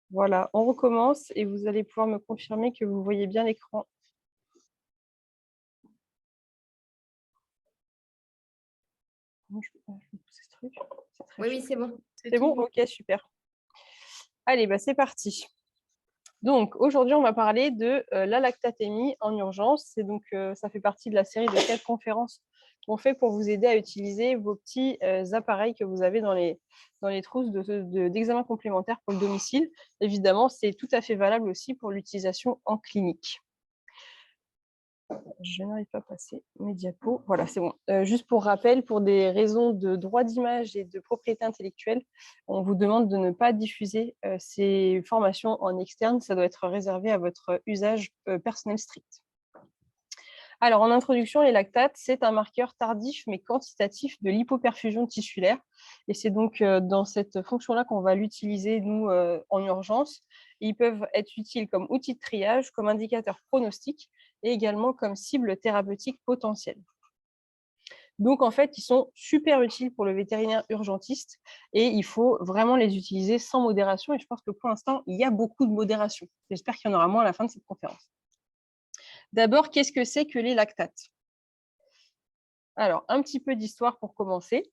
Voilà, on recommence et vous allez pouvoir me confirmer que vous voyez bien l'écran. Je peux pousser ce truc. C'est très Oui, chaud. oui, c'est bon, c'est C'est tout bon? bon. Ok, super. Allez, bah, c'est parti. Donc, aujourd'hui, on va parler de la lactatémie en urgence. Ça fait partie de la série de 4 conférences qu'on fait pour vous aider à utiliser vos petits appareils que vous avez dans les trousses d'examen complémentaires pour le domicile. Évidemment, c'est tout à fait valable aussi pour l'utilisation en clinique. Je n'arrive pas à passer mes diapos. Voilà, c'est bon. Juste pour rappel, pour des raisons de droit d'image et de propriété intellectuelle, on vous demande de ne pas diffuser ces formations en externe. Ça doit être réservé à votre usage personnel strict. Alors, en introduction, les lactates, c'est un marqueur tardif mais quantitatif de l'hypoperfusion tissulaire. Et c'est donc dans cette fonction-là qu'on va l'utiliser, nous, en urgence. Ils peuvent être utiles comme outil de triage, comme indicateur pronostic et également comme cible thérapeutique potentielle. Donc, en fait, ils sont super utiles pour le vétérinaire urgentiste et il faut vraiment les utiliser sans modération. Et je pense que pour l'instant, il y a beaucoup de modération. J'espère qu'il y en aura moins à la fin de cette conférence. D'abord, qu'est-ce que c'est que les lactates? Alors, un petit peu d'histoire pour commencer.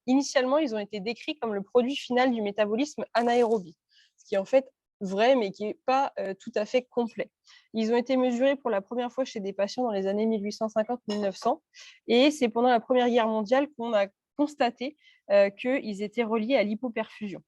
Initialement, ils ont été décrits comme le produit final du métabolisme anaérobie, ce qui est en fait vrai, mais qui n'est pas tout à fait complet. Ils ont été mesurés pour la première fois chez des patients dans les années 1850-1900, et c'est pendant la Première Guerre mondiale qu'on a constaté qu'ils étaient reliés à l'hypoperfusion.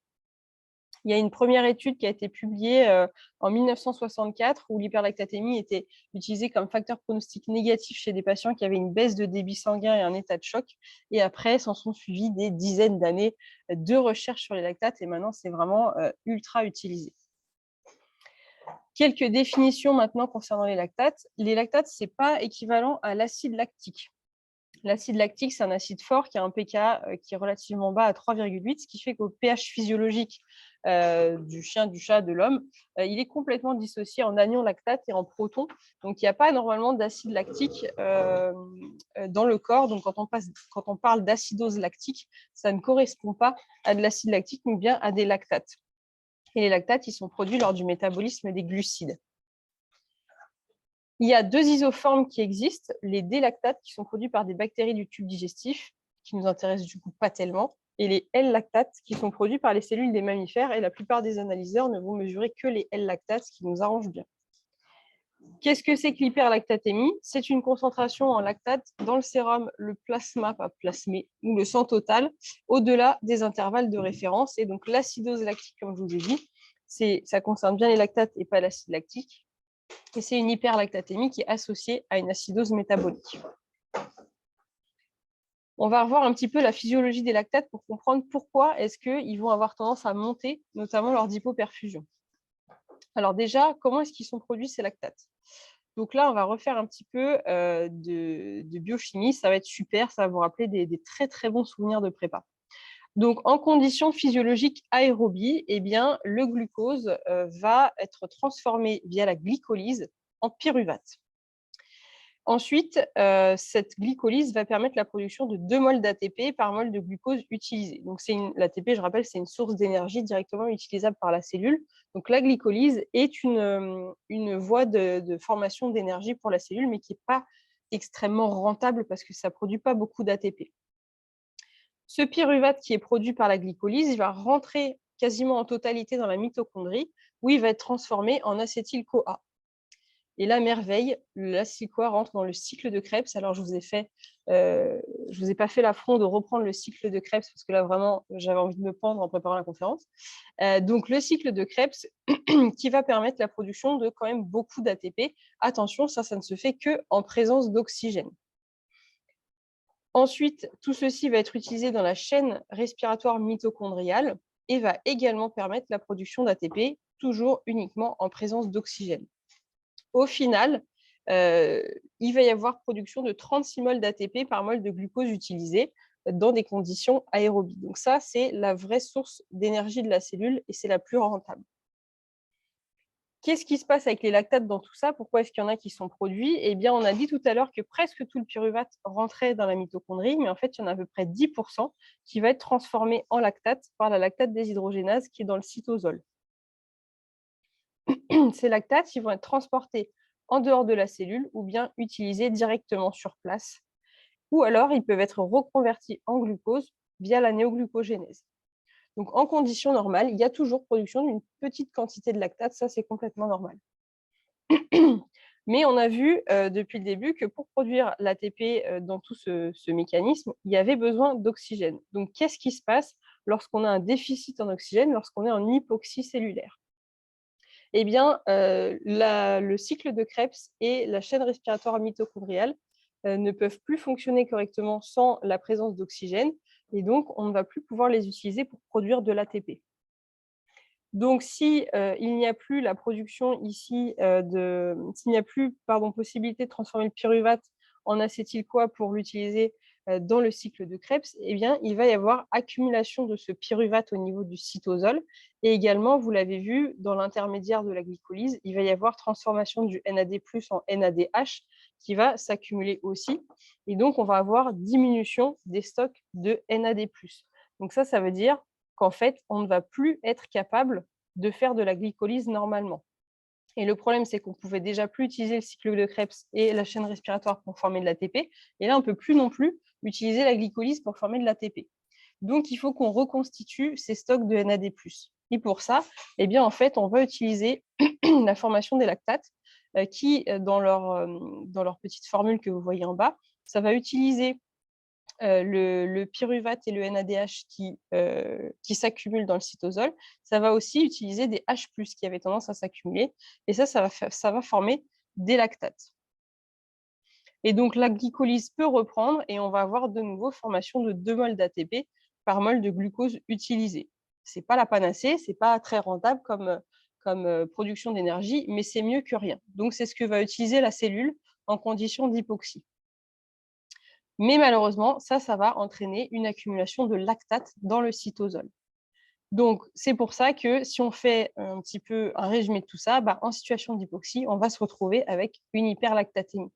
Il y a une première étude qui a été publiée en 1964 où l'hyperlactatémie était utilisée comme facteur pronostic négatif chez des patients qui avaient une baisse de débit sanguin et un état de choc. Et après, s'en sont suivies des dizaines d'années de recherche sur les lactates et maintenant, c'est vraiment ultra utilisé. Quelques définitions maintenant concernant les lactates. Les lactates, ce n'est pas équivalent à l'acide lactique. L'acide lactique, c'est un acide fort qui a un pK qui est relativement bas à 3,8, ce qui fait qu'au pH physiologique du chien, du chat, de l'homme, il est complètement dissocié en anion lactate et en proton. Donc, il n'y a pas normalement d'acide lactique dans le corps. Donc, quand on parle d'acidose lactique, ça ne correspond pas à de l'acide lactique, mais bien à des lactates. Et les lactates, ils sont produits lors du métabolisme des glucides. Il y a 2 isoformes qui existent, les D-lactates qui sont produits par des bactéries du tube digestif, qui nous intéressent du coup pas tellement, et les L-lactates qui sont produits par les cellules des mammifères, et la plupart des analyseurs ne vont mesurer que les L-lactates, ce qui nous arrange bien. Qu'est-ce que c'est que l'hyperlactatémie? C'est une concentration en lactate dans le sérum, le plasma, pas plasmé, ou le sang total, au-delà des intervalles de référence. Et donc l'acidose lactique, comme je vous ai dit, ça concerne bien les lactates et pas l'acide lactique. Et c'est une hyperlactatémie qui est associée à une acidose métabolique. On va revoir un petit peu la physiologie des lactates pour comprendre pourquoi est-ce qu'ils vont avoir tendance à monter, notamment lors d'hypoperfusion. Alors déjà, comment est-ce qu'ils sont produits ces lactates? Donc là, on va refaire un petit peu de biochimie. Ça va être super, ça va vous rappeler des très très bons souvenirs de prépa. Donc, en conditions physiologiques aérobie, eh bien, le glucose va être transformé via la glycolyse en pyruvate. Ensuite, cette glycolyse va permettre la production de 2 moles d'ATP par mol de glucose utilisé. Donc, l'ATP, je rappelle, c'est une source d'énergie directement utilisable par la cellule. Donc, la glycolyse est une voie de formation d'énergie pour la cellule, mais qui n'est pas extrêmement rentable parce que ça ne produit pas beaucoup d'ATP. Ce pyruvate qui est produit par la glycolyse, il va rentrer quasiment en totalité dans la mitochondrie, où il va être transformé en acétyl-CoA. Et là, merveille, l'acétyl-CoA rentre dans le cycle de Krebs. Alors, je vous ai pas fait l'affront de reprendre le cycle de Krebs parce que là, vraiment, j'avais envie de me pendre en préparant la conférence. Donc, le cycle de Krebs qui va permettre la production de quand même beaucoup d'ATP. Attention, ça ne se fait qu'en présence d'oxygène. Ensuite, tout ceci va être utilisé dans la chaîne respiratoire mitochondriale et va également permettre la production d'ATP, toujours uniquement en présence d'oxygène. Au final, il va y avoir production de 36 moles d'ATP par mol de glucose utilisé dans des conditions aérobies. Donc ça, c'est la vraie source d'énergie de la cellule et c'est la plus rentable. Qu'est-ce qui se passe avec les lactates dans tout ça? Pourquoi est-ce qu'il y en a qui sont produits? Eh bien, on a dit tout à l'heure que presque tout le pyruvate rentrait dans la mitochondrie, mais en fait, il y en a à peu près 10% qui va être transformé en lactate par la lactate déshydrogénase qui est dans le cytosol. Ces lactates, ils vont être transportés en dehors de la cellule ou bien utilisés directement sur place. Ou alors, ils peuvent être reconvertis en glucose via la néoglucogénèse. Donc, en conditions normales, il y a toujours production d'une petite quantité de lactate, ça c'est complètement normal. Mais on a vu depuis le début que pour produire l'ATP dans tout ce mécanisme, il y avait besoin d'oxygène. Donc, qu'est-ce qui se passe lorsqu'on a un déficit en oxygène, lorsqu'on est en hypoxie cellulaire? Eh bien, le cycle de Krebs et la chaîne respiratoire mitochondriale ne peuvent plus fonctionner correctement sans la présence d'oxygène, et donc on ne va plus pouvoir les utiliser pour produire de l'ATP. Donc, si il n'y a plus la production ici, s'il n'y a plus possibilité de transformer le pyruvate en acétyl-CoA pour l'utiliser dans le cycle de Krebs, eh bien, il va y avoir accumulation de ce pyruvate au niveau du cytosol. Et également, vous l'avez vu, dans l'intermédiaire de la glycolyse, il va y avoir transformation du NAD+ en NADH qui va s'accumuler aussi. Et donc, on va avoir diminution des stocks de NAD+. Donc ça veut dire qu'en fait, on ne va plus être capable de faire de la glycolyse normalement. Et le problème, c'est qu'on ne pouvait déjà plus utiliser le cycle de Krebs et la chaîne respiratoire pour former de l'ATP. Et là, on ne peut plus non plus utiliser la glycolyse pour former de l'ATP. Donc, il faut qu'on reconstitue ces stocks de NAD+. Et pour ça, eh bien, en fait, on va utiliser la formation des lactates qui, dans leur petite formule que vous voyez en bas, ça va utiliser le pyruvate et le NADH qui s'accumulent dans le cytosol. Ça va aussi utiliser des H+, qui avaient tendance à s'accumuler. Et ça va former des lactates. Et donc, la glycolyse peut reprendre et on va avoir de nouveau formation de 2 moles d'ATP par mol de glucose utilisé. Ce n'est pas la panacée, ce n'est pas très rentable comme production d'énergie, mais c'est mieux que rien. Donc, c'est ce que va utiliser la cellule en conditions d'hypoxie. Mais malheureusement, ça va entraîner une accumulation de lactate dans le cytosol. Donc, c'est pour ça que si on fait un petit peu un résumé de tout ça, en situation d'hypoxie, on va se retrouver avec une hyperlactatémie.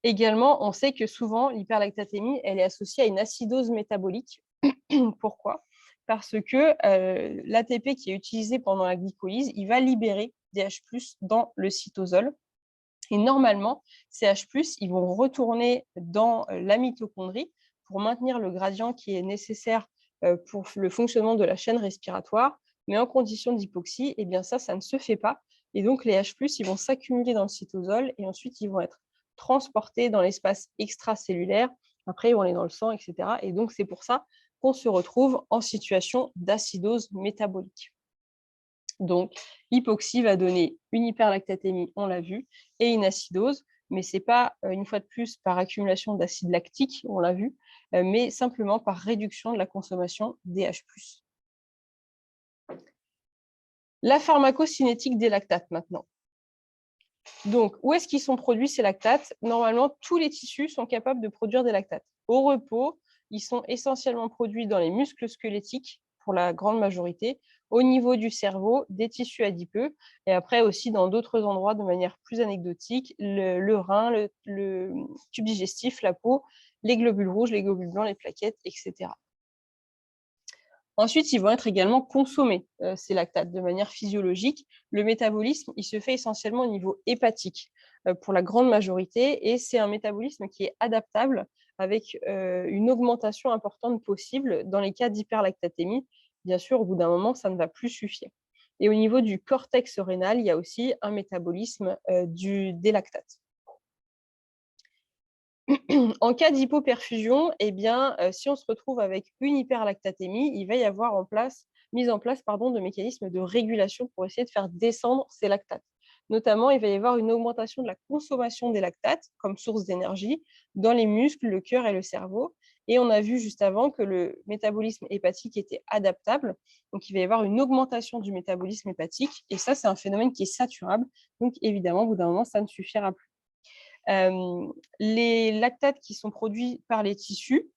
Également, on sait que souvent, l'hyperlactatémie, elle est associée à une acidose métabolique. Pourquoi? Parce que l'ATP qui est utilisé pendant la glycolyse, il va libérer des H+ dans le cytosol. Et normalement, ces H+, ils vont retourner dans la mitochondrie pour maintenir le gradient qui est nécessaire pour le fonctionnement de la chaîne respiratoire. Mais en condition d'hypoxie, eh bien ça ne se fait pas. Et donc, les H+, ils vont s'accumuler dans le cytosol et ensuite, ils vont être transportés dans l'espace extracellulaire. Après, ils vont aller dans le sang, etc. Et donc, c'est pour ça qu'on se retrouve en situation d'acidose métabolique. Donc, l'hypoxie va donner une hyperlactatémie, on l'a vu, et une acidose, mais ce n'est pas, une fois de plus, par accumulation d'acide lactique, on l'a vu, mais simplement par réduction de la consommation des H+. La pharmacocinétique des lactates maintenant. Donc, où est-ce qu'ils sont produits ces lactates? Normalement, tous les tissus sont capables de produire des lactates. Au repos, ils sont essentiellement produits dans les muscles squelettiques, pour la grande majorité, au niveau du cerveau, des tissus adipeux, et après aussi dans d'autres endroits de manière plus anecdotique, le rein, le tube digestif, la peau, les globules rouges, les globules blancs, les plaquettes, etc. Ensuite, ils vont être également consommés, ces lactates, de manière physiologique. Le métabolisme, il se fait essentiellement au niveau hépatique, pour la grande majorité, et c'est un métabolisme qui est adaptable avec une augmentation importante possible dans les cas d'hyperlactatémie. Bien sûr, au bout d'un moment, ça ne va plus suffire. Et au niveau du cortex rénal, il y a aussi un métabolisme des lactates. En cas d'hypoperfusion, eh bien, si on se retrouve avec une hyperlactatémie, il va y avoir mise en place de mécanismes de régulation pour essayer de faire descendre ces lactates. Notamment, il va y avoir une augmentation de la consommation des lactates comme source d'énergie dans les muscles, le cœur et le cerveau. Et on a vu juste avant que le métabolisme hépatique était adaptable. Donc, il va y avoir une augmentation du métabolisme hépatique. Et ça, c'est un phénomène qui est saturable. Donc, évidemment, au bout d'un moment, ça ne suffira plus. Les lactates qui sont produits par les tissus,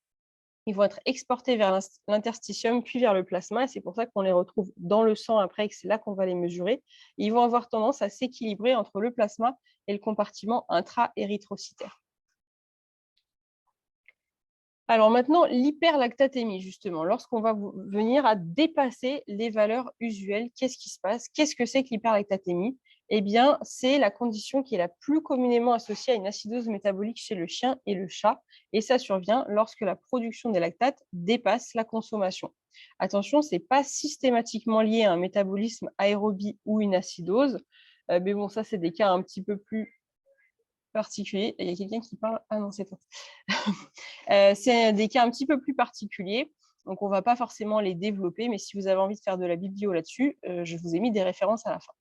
Ils vont être exportés vers l'interstitium, puis vers le plasma. Et c'est pour ça qu'on les retrouve dans le sang après, et que c'est là qu'on va les mesurer. Et ils vont avoir tendance à s'équilibrer entre le plasma et le compartiment intra-érythrocytaire. Alors maintenant, l'hyperlactatémie, justement, lorsqu'on va venir à dépasser les valeurs usuelles, qu'est-ce qui se passe? Qu'est-ce que c'est que l'hyperlactatémie? Eh bien, c'est la condition qui est la plus communément associée à une acidose métabolique chez le chien et le chat, et ça survient lorsque la production des lactates dépasse la consommation. Attention, ce n'est pas systématiquement lié à un métabolisme aérobie ou une acidose, mais bon, ça, c'est des cas un petit peu plus particuliers. Il y a quelqu'un qui parle. Ah non, c'est toi. C'est des cas un petit peu plus particuliers, donc on ne va pas forcément les développer, mais si vous avez envie de faire de la biblio là-dessus, je vous ai mis des références à la fin.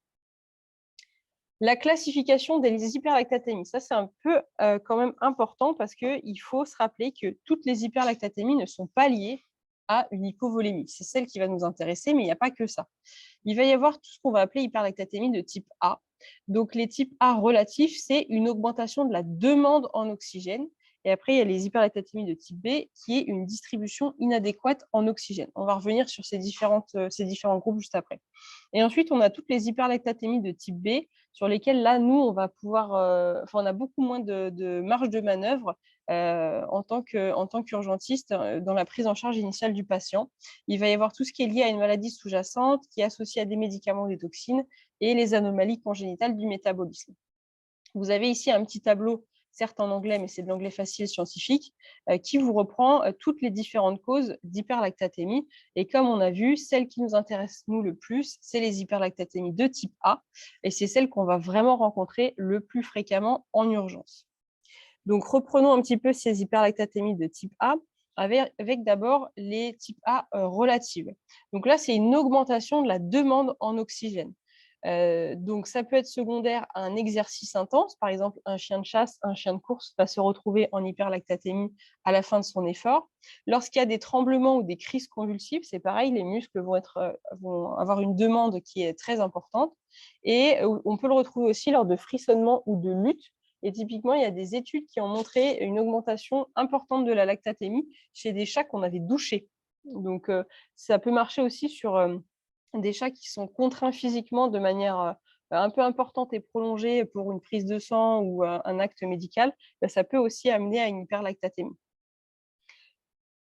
La classification des hyperlactatémies, ça c'est un peu quand même important parce qu'il faut se rappeler que toutes les hyperlactatémies ne sont pas liées à une hypovolémie. C'est celle qui va nous intéresser, mais il n'y a pas que ça. Il va y avoir tout ce qu'on va appeler hyperlactatémie de type A. Donc les types A relatifs, c'est une augmentation de la demande en oxygène. Et après, il y a les hyperlactatémies de type B, qui est une distribution inadéquate en oxygène. On va revenir sur ces différents groupes juste après. Et ensuite, on a toutes les hyperlactatémies de type B, sur lesquelles, là, nous, on va pouvoir... on a beaucoup moins de marge de manœuvre en tant qu'urgentiste dans la prise en charge initiale du patient. Il va y avoir tout ce qui est lié à une maladie sous-jacente, qui est associée à des médicaments ou des toxines, et les anomalies congénitales du métabolisme. Vous avez ici un petit tableau, certes en anglais, mais c'est de l'anglais facile scientifique, qui vous reprend toutes les différentes causes d'hyperlactatémie. Et comme on a vu, celle qui nous intéresse nous le plus, c'est les hyperlactatémies de type A, et c'est celle qu'on va vraiment rencontrer le plus fréquemment en urgence. Donc, reprenons un petit peu ces hyperlactatémies de type A, avec d'abord les types A relatives. Donc là, c'est une augmentation de la demande en oxygène. Donc, ça peut être secondaire à un exercice intense. Par exemple, un chien de chasse, un chien de course va se retrouver en hyperlactatémie à la fin de son effort. Lorsqu'il y a des tremblements ou des crises convulsives, c'est pareil, les muscles vont avoir une demande qui est très importante. Et on peut le retrouver aussi lors de frissonnements ou de luttes. Et typiquement, il y a des études qui ont montré une augmentation importante de la lactatémie chez des chats qu'on avait douchés. Donc, ça peut marcher aussi sur des chats qui sont contraints physiquement de manière un peu importante et prolongée pour une prise de sang ou un acte médical. Ça peut aussi amener à une hyperlactatémie.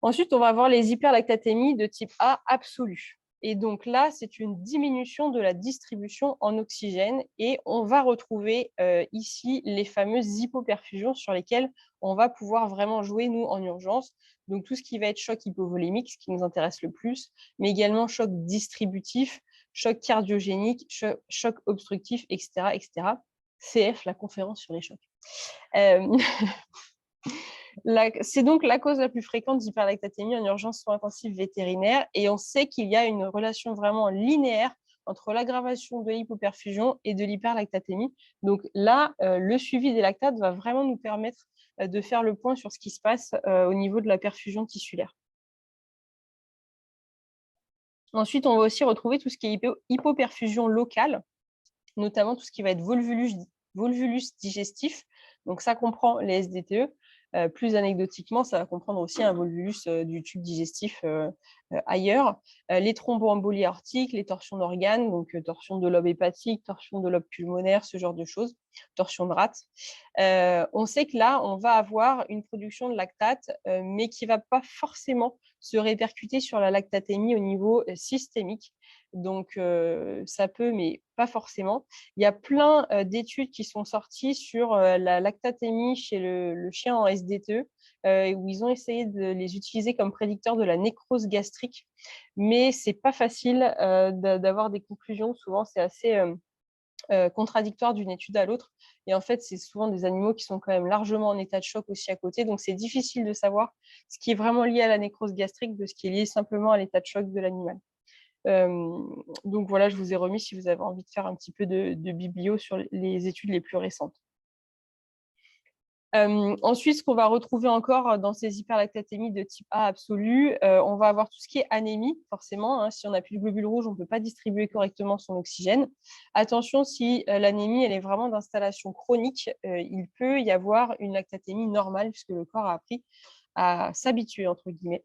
Ensuite, on va avoir les hyperlactatémies de type A absolue. Et donc là, c'est une diminution de la distribution en oxygène et on va retrouver ici les fameuses hypoperfusions sur lesquelles on va pouvoir vraiment jouer, nous, en urgence. Donc tout ce qui va être choc hypovolémique, ce qui nous intéresse le plus, mais également choc distributif, choc cardiogénique, choc obstructif, etc., etc. CF, la conférence sur les chocs. C'est donc la cause la plus fréquente d'hyperlactatémie en urgence soins intensifs vétérinaires et on sait qu'il y a une relation vraiment linéaire entre l'aggravation de l'hypoperfusion et de l'hyperlactatémie. Donc là, le suivi des lactates va vraiment nous permettre de faire le point sur ce qui se passe au niveau de la perfusion tissulaire. Ensuite, on va aussi retrouver tout ce qui est hypoperfusion locale, notamment tout ce qui va être volvulus digestif. Donc ça comprend les SDTE. Plus anecdotiquement, ça va comprendre aussi un volvulus du tube digestif ailleurs. Les thromboembolies aortiques, les torsions d'organes, donc torsion de lobe hépatique, torsion de lobe pulmonaire, ce genre de choses, torsion de rate. On sait que là, on va avoir une production de lactate, mais qui ne va pas forcément se répercuter sur la lactatémie au niveau systémique. Donc, ça peut, mais pas forcément. Il y a plein d'études qui sont sorties sur la lactatémie chez le chien en SDTE, où ils ont essayé de les utiliser comme prédicteurs de la nécrose gastrique. Mais ce n'est pas facile d'avoir des conclusions. Souvent, c'est assez contradictoire d'une étude à l'autre. Et en fait, c'est souvent des animaux qui sont quand même largement en état de choc aussi à côté. Donc, c'est difficile de savoir ce qui est vraiment lié à la nécrose gastrique de ce qui est lié simplement à l'état de choc de l'animal. Donc voilà, je vous ai remis si vous avez envie de faire un petit peu de biblio sur les études les plus récentes. Ensuite, ce qu'on va retrouver encore dans ces hyperlactatémies de type A absolu, on va avoir tout ce qui est anémie, forcément. Hein, si on n'a plus de globules rouges, on ne peut pas distribuer correctement son oxygène. Attention, si l'anémie elle est vraiment d'installation chronique, il peut y avoir une lactatémie normale puisque le corps a appris à s'habituer, entre guillemets.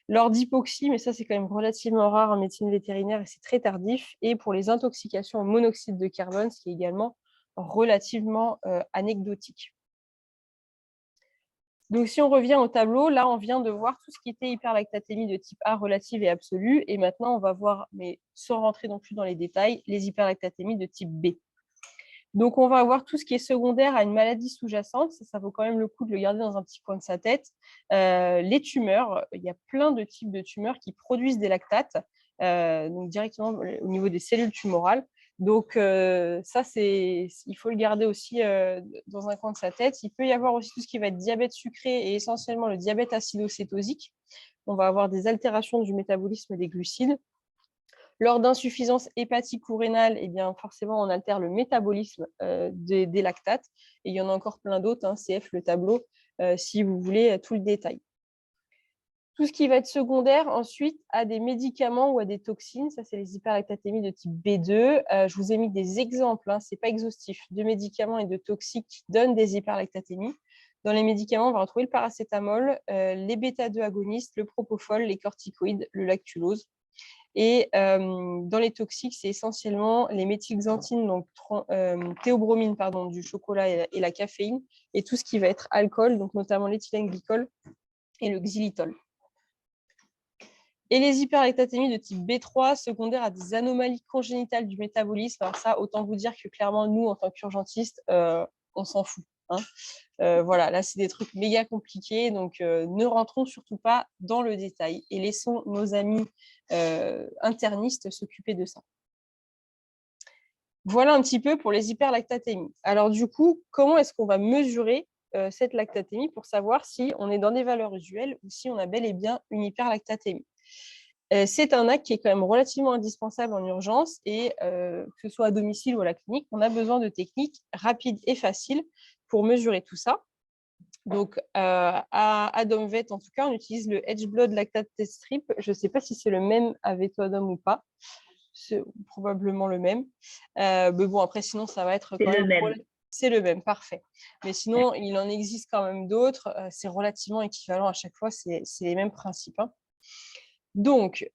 Lors d'hypoxie, mais ça c'est quand même relativement rare en médecine vétérinaire et c'est très tardif, et pour les intoxications au monoxyde de carbone, ce qui est également relativement anecdotique. Donc, si on revient au tableau, là, on vient de voir tout ce qui était hyperlactatémie de type A relative et absolue. Et maintenant, on va voir, mais sans rentrer non plus dans les détails, les hyperlactatémies de type B. Donc, on va avoir tout ce qui est secondaire à une maladie sous-jacente. Ça vaut quand même le coup de le garder dans un petit coin de sa tête. Les tumeurs, il y a plein de types de tumeurs qui produisent des lactates, donc directement au niveau des cellules tumorales. Donc, ça, il faut le garder aussi dans un coin de sa tête. Il peut y avoir aussi tout ce qui va être diabète sucré et essentiellement le diabète acidocétosique. On va avoir des altérations du métabolisme des glucides. Lors d'insuffisance hépatique ou rénale, eh bien, forcément, on altère le métabolisme des lactates. Et il y en a encore plein d'autres, hein, CF, le tableau, si vous voulez tout le détail. Tout ce qui va être secondaire, ensuite, à des médicaments ou à des toxines, ça, c'est les hyperlactatémies de type B2. Je vous ai mis des exemples, hein, ce n'est pas exhaustif, de médicaments et de toxiques qui donnent des hyperlactatémies. Dans les médicaments, on va retrouver le paracétamol, les bêta-2 agonistes, le propofol, les corticoïdes, le lactulose. Et dans les toxiques, c'est essentiellement les méthylxanthines, donc théobromine du chocolat et la caféine, et tout ce qui va être alcool, donc notamment l'éthylène glycol et le xylitol. Et les hyperlactatémies de type B3, secondaires à des anomalies congénitales du métabolisme. Alors ça, autant vous dire que clairement, nous, en tant qu'urgentistes, on s'en fout. Hein. Voilà, là, c'est des trucs méga compliqués, donc ne rentrons surtout pas dans le détail et laissons nos amis internistes s'occuper de ça. Voilà un petit peu pour les hyperlactatémies. Alors du coup, comment est-ce qu'on va mesurer cette lactatémie pour savoir si on est dans des valeurs usuelles ou si on a bel et bien une hyperlactatémie? C'est un acte qui est quand même relativement indispensable en urgence et que ce soit à domicile ou à la clinique, on a besoin de techniques rapides et faciles pour mesurer tout ça. Donc, à Domvet, en tout cas, on utilise le Edgeblood Lactate Test Strip. Je ne sais pas si c'est le même à Vetodom ou pas. C'est probablement le même. Mais bon, après, sinon, ça va être quand même... C'est le même, parfait. Mais sinon, il en existe quand même d'autres. C'est relativement équivalent à chaque fois. C'est les mêmes principes. Hein. Donc,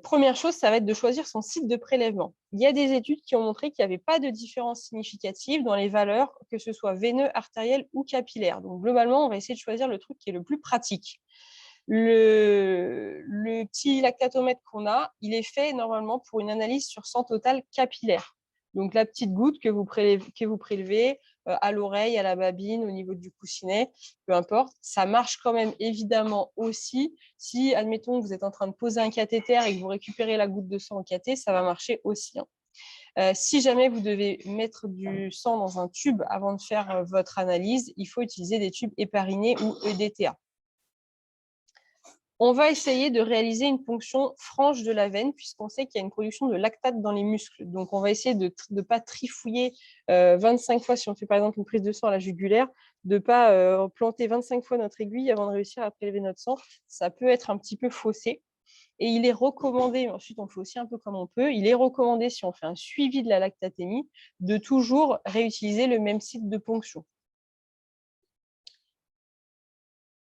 première chose, ça va être de choisir son site de prélèvement. Il y a des études qui ont montré qu'il n'y avait pas de différence significative dans les valeurs, que ce soit veineux, artériel ou capillaire. Donc, globalement, on va essayer de choisir le truc qui est le plus pratique. Le petit lactatomètre qu'on a, il est fait normalement pour une analyse sur sang total capillaire. Donc, la petite goutte que vous prélevez à l'oreille, à la babine, au niveau du coussinet, peu importe. Ça marche quand même évidemment aussi si, admettons, vous êtes en train de poser un cathéter et que vous récupérez la goutte de sang au cathé, ça va marcher aussi. Hein. Si jamais vous devez mettre du sang dans un tube avant de faire votre analyse, il faut utiliser des tubes héparinés ou EDTA. On va essayer de réaliser une ponction franche de la veine puisqu'on sait qu'il y a une production de lactate dans les muscles. Donc, on va essayer de ne pas trifouiller 25 fois si on fait par exemple une prise de sang à la jugulaire, de ne pas planter 25 fois notre aiguille avant de réussir à prélever notre sang. Ça peut être un petit peu faussé. Et il est recommandé, ensuite on fait aussi un peu comme on peut, il est recommandé si on fait un suivi de la lactatémie de toujours réutiliser le même site de ponction.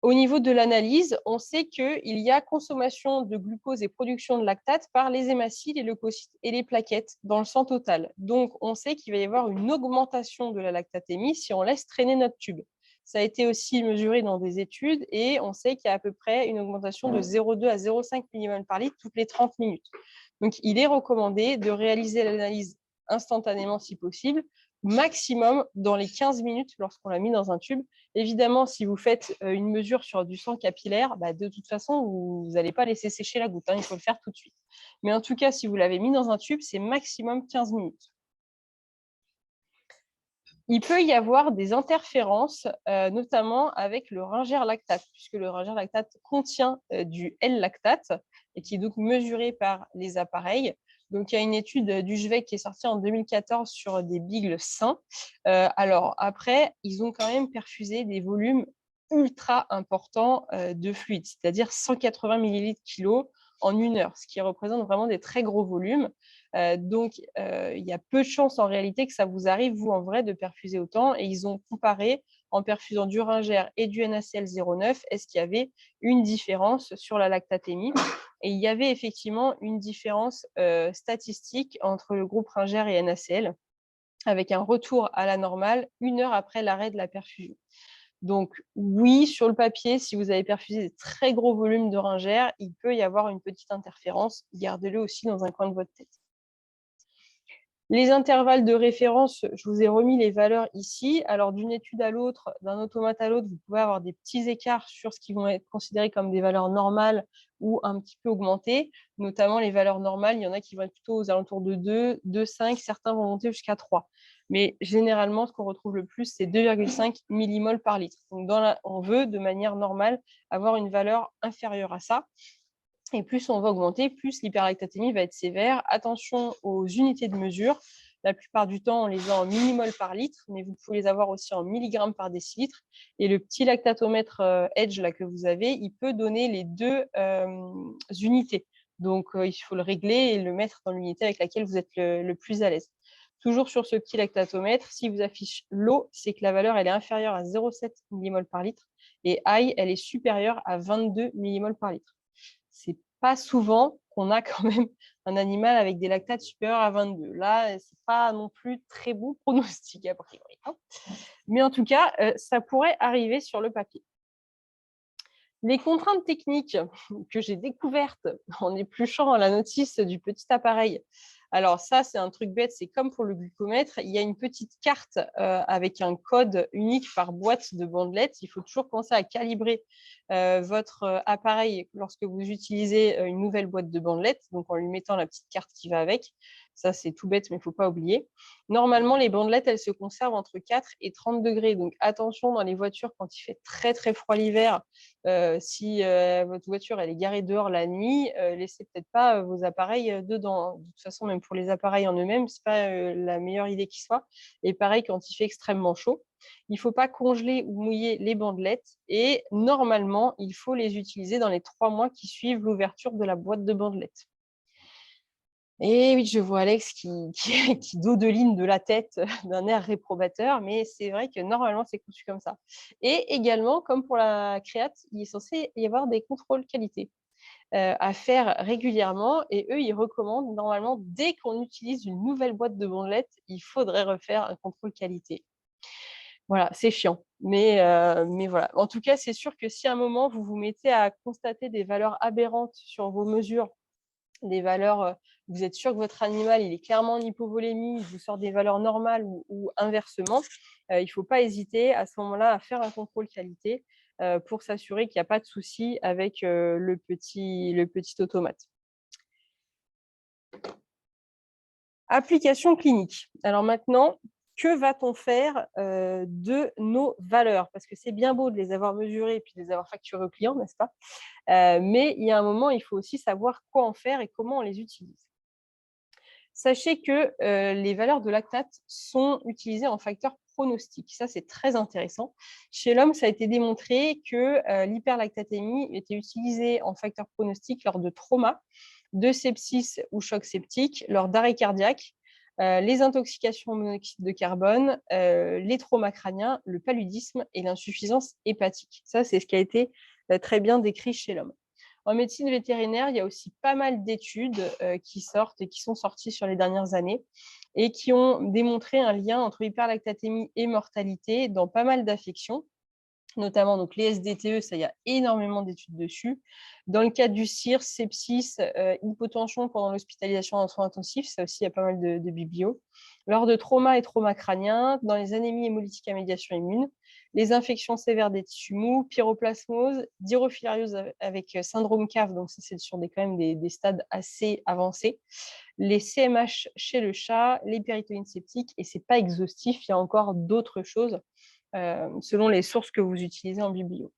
Au niveau de l'analyse, on sait qu'il y a consommation de glucose et production de lactate par les hématies, les leucocytes et les plaquettes dans le sang total. Donc, on sait qu'il va y avoir une augmentation de la lactatémie si on laisse traîner notre tube. Ça a été aussi mesuré dans des études et on sait qu'il y a à peu près une augmentation de 0,2 à 0,5 mmol par litre toutes les 30 minutes. Donc, il est recommandé de réaliser l'analyse instantanément si possible, maximum dans les 15 minutes lorsqu'on l'a mis dans un tube. Évidemment, si vous faites une mesure sur du sang capillaire, de toute façon, vous n'allez pas laisser sécher la goutte. Hein, il faut le faire tout de suite. Mais en tout cas, si vous l'avez mis dans un tube, c'est maximum 15 minutes. Il peut y avoir des interférences, notamment avec le ringer lactate, puisque le ringer lactate contient du L-lactate et qui est donc mesuré par les appareils. Donc, il y a une étude du GVEC qui est sortie en 2014 sur des beagles sains. Alors, après, ils ont quand même perfusé des volumes ultra importants de fluide, c'est-à-dire 180 millilitres kilo en 1 heure, ce qui représente vraiment des très gros volumes. Donc, il y a peu de chances en réalité que ça vous arrive, vous, en vrai, de perfuser autant. Et ils ont comparé en perfusant du Ringer et du NaCl 0,9, est-ce qu'il y avait une différence sur la lactatémie? Et il y avait effectivement une différence statistique entre le groupe Ringer et NaCl, avec un retour à la normale 1 heure après l'arrêt de la perfusion. Donc oui, sur le papier, si vous avez perfusé des très gros volumes de Ringer, il peut y avoir une petite interférence. Gardez-le aussi dans un coin de votre tête. Les intervalles de référence, je vous ai remis les valeurs ici. Alors, d'une étude à l'autre, d'un automate à l'autre, vous pouvez avoir des petits écarts sur ce qui vont être considérés comme des valeurs normales ou un petit peu augmentées. Notamment, les valeurs normales, il y en a qui vont être plutôt aux alentours de 2, 2,5, certains vont monter jusqu'à 3. Mais généralement, ce qu'on retrouve le plus, c'est 2,5 millimoles par litre. Donc, on veut, de manière normale, avoir une valeur inférieure à ça. Et plus on va augmenter, plus l'hyperlactatémie va être sévère. Attention aux unités de mesure. La plupart du temps, on les a en millimoles par litre, mais vous pouvez les avoir aussi en milligrammes par décilitre. Et le petit lactatomètre Edge là, que vous avez, il peut donner les deux unités. Donc, il faut le régler et le mettre dans l'unité avec laquelle vous êtes le plus à l'aise. Toujours sur ce petit lactatomètre, si vous affiche low, c'est que la valeur elle est inférieure à 0,7 millimoles par litre. Et high, elle est supérieure à 22 millimoles par litre. C'est pas souvent qu'on a quand même un animal avec des lactates supérieurs à 22. Là, c'est pas non plus très bon pronostic a priori. Mais en tout cas, ça pourrait arriver sur le papier. Les contraintes techniques que j'ai découvertes en épluchant la notice du petit appareil. Alors ça, c'est un truc bête, c'est comme pour le glucomètre, il y a une petite carte avec un code unique par boîte de bandelettes. Il faut toujours penser à calibrer votre appareil lorsque vous utilisez une nouvelle boîte de bandelettes, donc en lui mettant la petite carte qui va avec. Ça, c'est tout bête, mais il ne faut pas oublier. Normalement, les bandelettes, elles se conservent entre 4 et 30 degrés. Donc attention dans les voitures quand il fait très très froid l'hiver. Si votre voiture elle est garée dehors la nuit, laissez peut-être pas vos appareils dedans. De toute façon, même pour les appareils en eux-mêmes, c'est pas la meilleure idée qui soit. Et pareil quand il fait extrêmement chaud. Il ne faut pas congeler ou mouiller les bandelettes et normalement, il faut les utiliser dans les 3 mois qui suivent l'ouverture de la boîte de bandelettes. Et oui, je vois Alex qui dodeline de la tête d'un air réprobateur, mais c'est vrai que normalement, c'est conçu comme ça. Et également, comme pour la créate, il est censé y avoir des contrôles qualité à faire régulièrement. Et eux, ils recommandent normalement, dès qu'on utilise une nouvelle boîte de bandelettes, il faudrait refaire un contrôle qualité. Voilà, c'est chiant. Mais voilà. En tout cas, c'est sûr que si à un moment, vous vous mettez à constater des valeurs aberrantes sur vos mesures, des valeurs, vous êtes sûr que votre animal il est clairement en hypovolémie, il vous sort des valeurs normales ou inversement, il ne faut pas hésiter à ce moment-là à faire un contrôle qualité pour s'assurer qu'il n'y a pas de souci avec le petit automate. Application clinique. Alors maintenant, que va-t-on faire de nos valeurs? Parce que c'est bien beau de les avoir mesurées et puis de les avoir facturées aux clients, n'est-ce pas? Mais il y a un moment, il faut aussi savoir quoi en faire et comment on les utilise. Sachez que les valeurs de lactate sont utilisées en facteur pronostic. Ça, c'est très intéressant. Chez l'homme, ça a été démontré que l'hyperlactatémie était utilisée en facteur pronostic lors de trauma, de sepsis ou choc septique, lors d'arrêt cardiaque, les intoxications au monoxyde de carbone, les traumas crâniens, le paludisme et l'insuffisance hépatique. Ça, c'est ce qui a été très bien décrit chez l'homme. En médecine vétérinaire, il y a aussi pas mal d'études qui sortent et qui sont sorties sur les dernières années et qui ont démontré un lien entre hyperlactatémie et mortalité dans pas mal d'affections, notamment donc les SDTE, ça, il y a énormément d'études dessus. Dans le cadre du CIRS, sepsis, hypotension pendant l'hospitalisation en soins intensifs, ça aussi, il y a pas mal de biblios. Lors de traumas et traumas crâniens, dans les anémies hémolytiques à médiation immune, les infections sévères des tissus mous, pyroplasmose, dirofilariose avec syndrome CAF, donc ça, c'est sur quand même des stades assez avancés, les CMH chez le chat, les péritonéines septiques, et ce n'est pas exhaustif, il y a encore d'autres choses selon les sources que vous utilisez en biblio.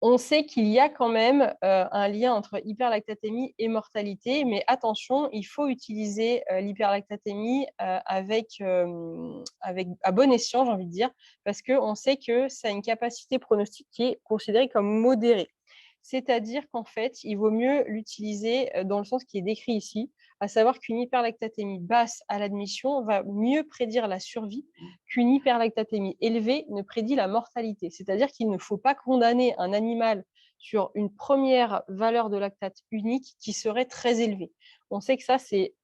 On sait qu'il y a quand même un lien entre hyperlactatémie et mortalité, mais attention, il faut utiliser l'hyperlactatémie avec à bon escient, j'ai envie de dire, parce qu'on sait que ça a une capacité pronostique qui est considérée comme modérée. C'est-à-dire qu'en fait, il vaut mieux l'utiliser dans le sens qui est décrit ici, à savoir qu'une hyperlactatémie basse à l'admission va mieux prédire la survie qu'une hyperlactatémie élevée ne prédit la mortalité. C'est-à-dire qu'il ne faut pas condamner un animal sur une première valeur de lactate unique qui serait très élevée. On sait que ça, c'est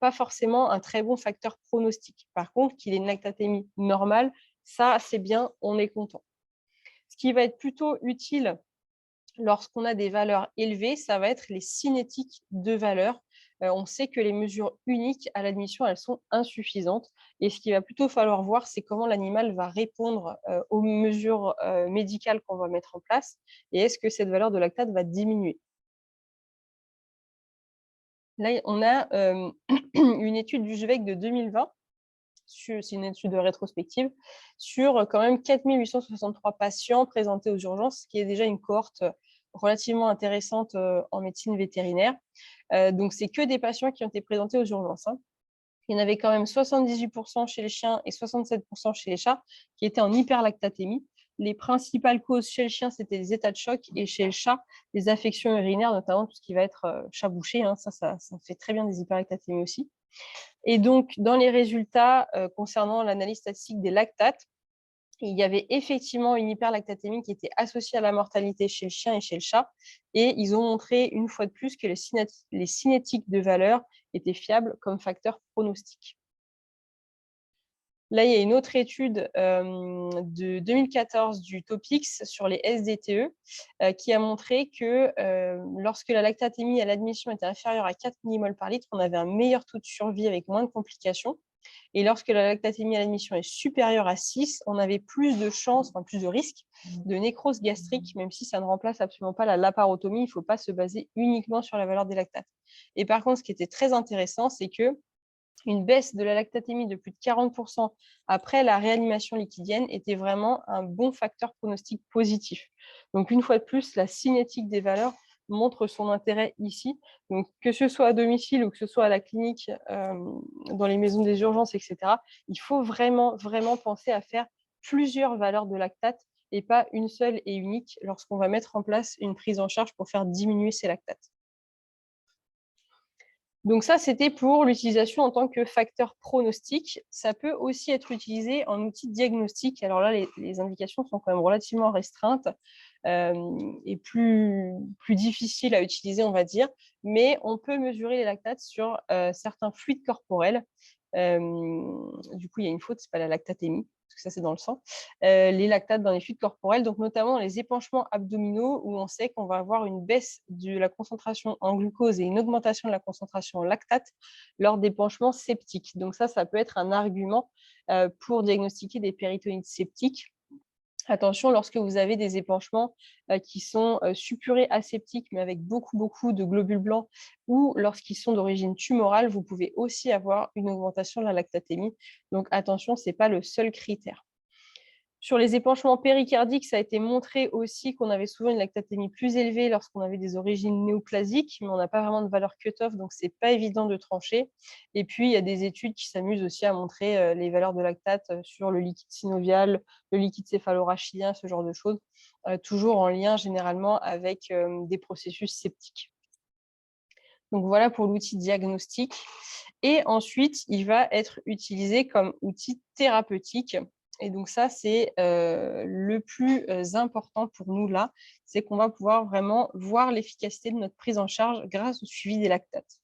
pas forcément un très bon facteur pronostic. Par contre, qu'il ait une lactatémie normale, ça, c'est bien, on est content. Ce qui va être plutôt utile lorsqu'on a des valeurs élevées, ça va être les cinétiques de valeur. On sait que les mesures uniques à l'admission, elles sont insuffisantes. Et ce qu'il va plutôt falloir voir, c'est comment l'animal va répondre aux mesures médicales qu'on va mettre en place et est-ce que cette valeur de lactate va diminuer. Là, on a une étude du GVEC de 2020, c'est une étude rétrospective, sur quand même 4 863 patients présentés aux urgences, ce qui est déjà une cohorte relativement intéressante en médecine vétérinaire. Donc, c'est que des patients qui ont été présentés aux urgences, hein. Il y en avait quand même 78% chez les chiens et 67% chez les chats qui étaient en hyperlactatémie. Les principales causes chez le chien, c'était les états de choc et chez le chat, les affections urinaires, notamment tout ce qui va être chat bouché, hein, ça fait très bien des hyperlactatémies aussi. Et donc, dans les résultats concernant l'analyse statistique des lactates, il y avait effectivement une hyperlactatémie qui était associée à la mortalité chez le chien et chez le chat. Et ils ont montré une fois de plus que les cinétiques de valeur étaient fiables comme facteur pronostic. Là, il y a une autre étude de 2014 du TOPIX sur les SDTE qui a montré que lorsque la lactatémie à l'admission était inférieure à 4 millimoles par litre, on avait un meilleur taux de survie avec moins de complications. Et lorsque la lactatémie à l'admission est supérieure à 6, on avait plus de chances, enfin plus de risques de nécrose gastrique, même si ça ne remplace absolument pas la laparotomie. Il ne faut pas se baser uniquement sur la valeur des lactates. Et par contre, ce qui était très intéressant, c'est que une baisse de la lactatémie de plus de 40% après la réanimation liquidienne était vraiment un bon facteur pronostic positif. Donc, une fois de plus, la cinétique des valeurs montre son intérêt ici. Donc, que ce soit à domicile ou que ce soit à la clinique, dans les maisons des urgences, etc., il faut vraiment, vraiment penser à faire plusieurs valeurs de lactate et pas une seule et unique lorsqu'on va mettre en place une prise en charge pour faire diminuer ces lactates. Donc ça, c'était pour l'utilisation en tant que facteur pronostic. Ça peut aussi être utilisé en outil diagnostic. Alors là, les indications sont quand même relativement restreintes et plus difficiles à utiliser, on va dire. Mais on peut mesurer les lactates sur certains fluides corporels. Du coup, il y a une faute, ce n'est pas la lactatémie, parce que ça, c'est dans le sang. Les lactates dans les fluides corporels, donc notamment les épanchements abdominaux, où on sait qu'on va avoir une baisse de la concentration en glucose et une augmentation de la concentration en lactate lors d'épanchements septiques. Donc ça peut être un argument pour diagnostiquer des péritonites septiques. Attention, lorsque vous avez des épanchements qui sont suppurés aseptiques, mais avec beaucoup de globules blancs, ou lorsqu'ils sont d'origine tumorale, vous pouvez aussi avoir une augmentation de la lactatémie. Donc attention, ce n'est pas le seul critère. Sur les épanchements péricardiques, ça a été montré aussi qu'on avait souvent une lactatémie plus élevée lorsqu'on avait des origines néoplasiques, mais on n'a pas vraiment de valeur cut-off, donc ce n'est pas évident de trancher. Et puis, il y a des études qui s'amusent aussi à montrer les valeurs de lactate sur le liquide synovial, le liquide céphalorachidien, ce genre de choses, toujours en lien généralement avec des processus septiques. Donc voilà pour l'outil diagnostique. Et ensuite, il va être utilisé comme outil thérapeutique. Et donc ça, c'est le plus important pour nous là, c'est qu'on va pouvoir vraiment voir l'efficacité de notre prise en charge grâce au suivi des lactates.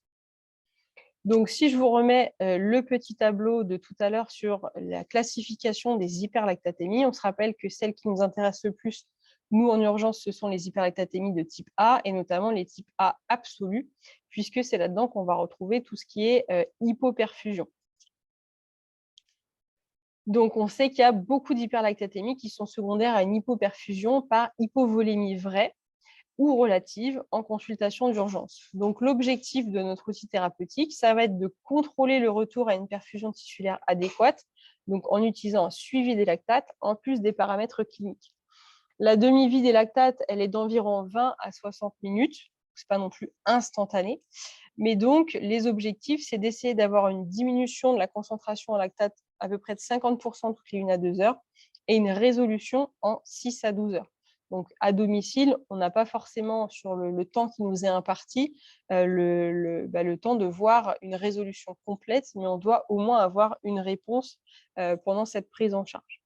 Donc, si je vous remets le petit tableau de tout à l'heure sur la classification des hyperlactatémies, on se rappelle que celle qui nous intéresse le plus, nous, en urgence, ce sont les hyperlactatémies de type A et notamment les types A absolus, puisque c'est là-dedans qu'on va retrouver tout ce qui est hypoperfusion. Donc, on sait qu'il y a beaucoup d'hyperlactatémies qui sont secondaires à une hypoperfusion par hypovolémie vraie ou relative en consultation d'urgence. Donc, l'objectif de notre outil thérapeutique, ça va être de contrôler le retour à une perfusion tissulaire adéquate, donc en utilisant un suivi des lactates, en plus des paramètres cliniques. La demi-vie des lactates, elle est d'environ 20 à 60 minutes, ce n'est pas non plus instantané, mais donc les objectifs, c'est d'essayer d'avoir une diminution de la concentration en lactate à peu près de 50% toutes les 1 à 2 heures et une résolution en 6 à 12 heures. Donc, à domicile, on n'a pas forcément, sur le temps qui nous est imparti, le temps de voir une résolution complète, mais on doit au moins avoir une réponse pendant cette prise en charge.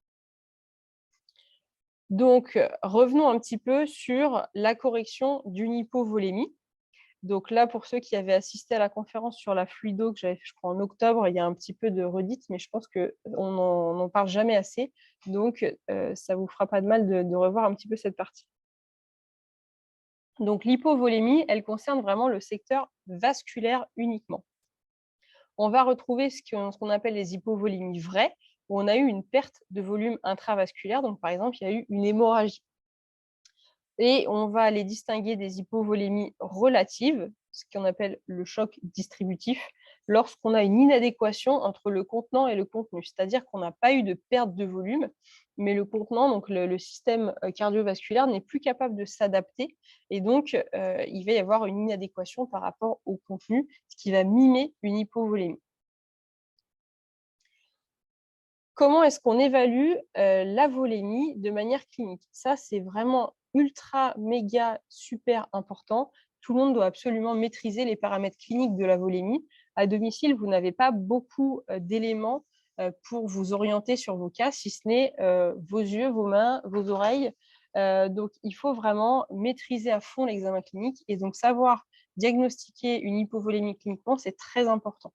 Donc, revenons un petit peu sur la correction d'une hypovolémie. Donc là, pour ceux qui avaient assisté à la conférence sur la fluido que j'avais fait, je crois, en octobre, il y a un petit peu de redite, mais je pense qu'on n'en parle jamais assez. Donc, ça ne vous fera pas de mal de revoir un petit peu cette partie. Donc, l'hypovolémie, elle concerne vraiment le secteur vasculaire uniquement. On va retrouver ce qu'on appelle les hypovolémies vraies, où on a eu une perte de volume intravasculaire. Donc, par exemple, il y a eu une hémorragie. Et on va les distinguer des hypovolémies relatives, ce qu'on appelle le choc distributif, lorsqu'on a une inadéquation entre le contenant et le contenu. C'est-à-dire qu'on n'a pas eu de perte de volume, mais le contenant, donc le système cardiovasculaire, n'est plus capable de s'adapter. Et donc, il va y avoir une inadéquation par rapport au contenu, ce qui va mimer une hypovolémie. Comment est-ce qu'on évalue la volémie de manière clinique? Ça, c'est vraiment ultra, méga, super important. Tout le monde doit absolument maîtriser les paramètres cliniques de la volémie. À domicile, vous n'avez pas beaucoup d'éléments pour vous orienter sur vos cas, si ce n'est vos yeux, vos mains, vos oreilles. Donc, il faut vraiment maîtriser à fond l'examen clinique et donc savoir diagnostiquer une hypovolémie cliniquement, c'est très important.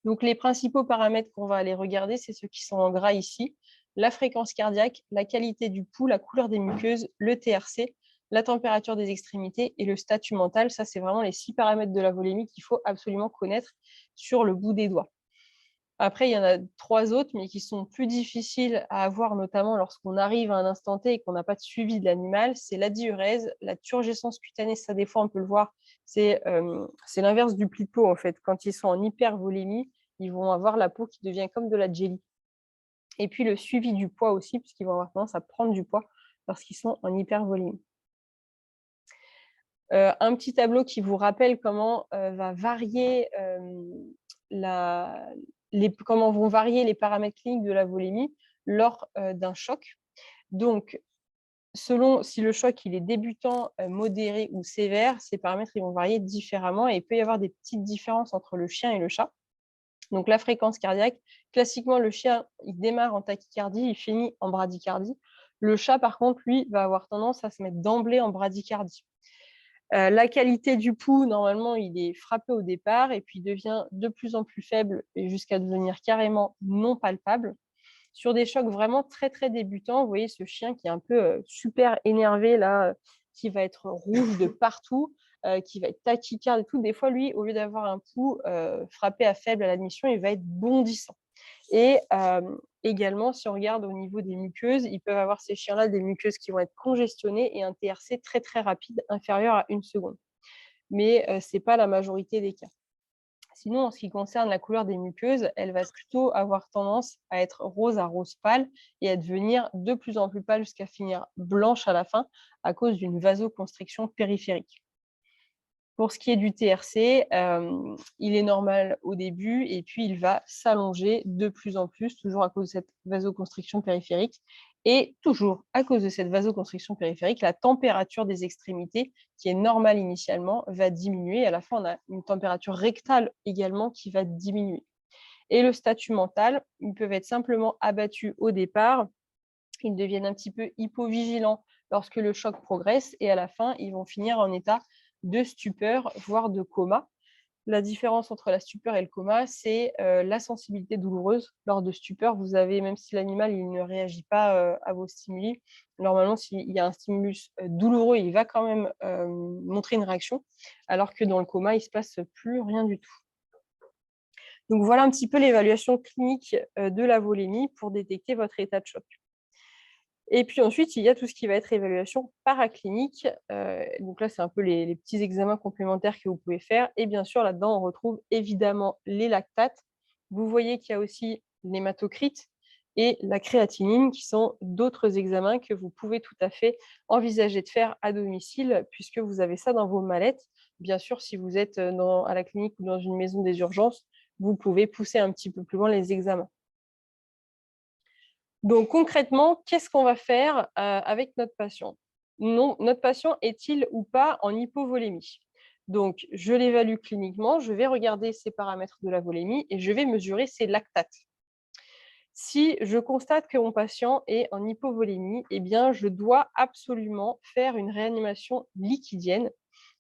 Donc, les principaux paramètres qu'on va aller regarder, c'est ceux qui sont en gras ici. La fréquence cardiaque, la qualité du pouls, la couleur des muqueuses, le TRC, la température des extrémités et le statut mental. Ça, c'est vraiment les 6 paramètres de la volémie qu'il faut absolument connaître sur le bout des doigts. Après, il y en a 3 autres, mais qui sont plus difficiles à avoir, notamment lorsqu'on arrive à un instant T et qu'on n'a pas de suivi de l'animal. C'est la diurèse, la turgescence cutanée, ça des fois on peut le voir, c'est l'inverse du pli de peau en fait. Quand ils sont en hypervolémie, ils vont avoir la peau qui devient comme de la jelly. Et puis le suivi du poids aussi, puisqu'ils vont avoir tendance à prendre du poids lorsqu'ils sont en hypervolémie. Un petit tableau qui vous rappelle comment va varier comment vont varier les paramètres cliniques de la volémie lors d'un choc. Donc, selon si le choc il est débutant, modéré ou sévère, ces paramètres ils vont varier différemment et il peut y avoir des petites différences entre le chien et le chat. Donc, la fréquence cardiaque, classiquement, le chien il démarre en tachycardie, il finit en bradycardie. Le chat, par contre, lui, va avoir tendance à se mettre d'emblée en bradycardie. La qualité du pouls, normalement, il est frappé au départ et puis il devient de plus en plus faible et jusqu'à devenir carrément non palpable. Sur des chocs vraiment très, très débutants, vous voyez ce chien qui est un peu super énervé, là, qui va être rouge de partout, qui va être tachycarde et tout. Des fois, lui, au lieu d'avoir un pouls frappé à faible à l'admission, il va être bondissant. Et également, si on regarde au niveau des muqueuses, ils peuvent avoir ces chiens-là des muqueuses qui vont être congestionnées et un TRC très, très rapide, inférieur à 1 seconde. Mais ce n'est pas la majorité des cas. Sinon, en ce qui concerne la couleur des muqueuses, elle va plutôt avoir tendance à être rose à rose pâle et à devenir de plus en plus pâle jusqu'à finir blanche à la fin à cause d'une vasoconstriction périphérique. Pour ce qui est du TRC, il est normal au début et puis il va s'allonger de plus en plus, toujours à cause de cette vasoconstriction périphérique. Et toujours à cause de cette vasoconstriction périphérique, la température des extrémités, qui est normale initialement, va diminuer. Et à la fin, on a une température rectale également qui va diminuer. Et le statut mental, ils peuvent être simplement abattus au départ. Ils deviennent un petit peu hypovigilants lorsque le choc progresse et à la fin, ils vont finir en état de stupeur, voire de coma. La différence entre la stupeur et le coma, c'est la sensibilité douloureuse. Lors de stupeur, vous avez, même si l'animal il ne réagit pas à vos stimuli, normalement, s'il y a un stimulus douloureux, il va quand même montrer une réaction, alors que dans le coma, il ne se passe plus rien du tout. Donc voilà un petit peu l'évaluation clinique de la volémie pour détecter votre état de choc. Et puis ensuite, il y a tout ce qui va être évaluation paraclinique. Donc là, c'est un peu les petits examens complémentaires que vous pouvez faire. Et bien sûr, là-dedans, on retrouve évidemment les lactates. Vous voyez qu'il y a aussi l'hématocrite et la créatinine, qui sont d'autres examens que vous pouvez tout à fait envisager de faire à domicile, puisque vous avez ça dans vos mallettes. Bien sûr, si vous êtes à la clinique ou dans une maison des urgences, vous pouvez pousser un petit peu plus loin les examens. Donc, concrètement, qu'est-ce qu'on va faire avec notre patient? Non, notre patient est-il ou pas en hypovolémie? Donc, je l'évalue cliniquement, je vais regarder ses paramètres de la volémie et je vais mesurer ses lactates. Si je constate que mon patient est en hypovolémie, eh bien, je dois absolument faire une réanimation liquidienne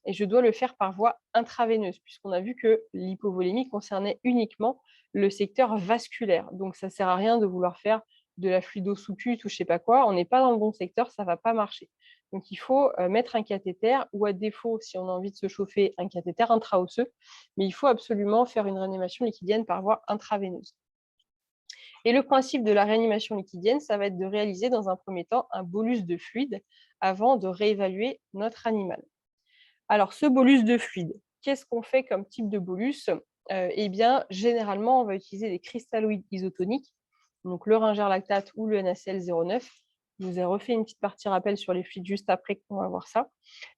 et je dois le faire par voie intraveineuse, puisqu'on a vu que l'hypovolémie concernait uniquement le secteur vasculaire. Donc, ça ne sert à rien de vouloir faire de la fluidosous-cute ou je ne sais pas quoi. On n'est pas dans le bon secteur, ça ne va pas marcher. Donc, il faut mettre un cathéter ou à défaut, si on a envie de se chauffer, un cathéter intraosseux. Mais il faut absolument faire une réanimation liquidienne par voie intraveineuse. Et le principe de la réanimation liquidienne, ça va être de réaliser dans un premier temps un bolus de fluide avant de réévaluer notre animal. Alors, ce bolus de fluide, qu'est-ce qu'on fait comme type de bolus? Eh bien, généralement, on va utiliser des cristalloïdes isotoniques, donc le Ringer-Lactate ou le NaCl09. Je vous ai refait une petite partie rappel sur les fluides juste après qu'on va voir ça.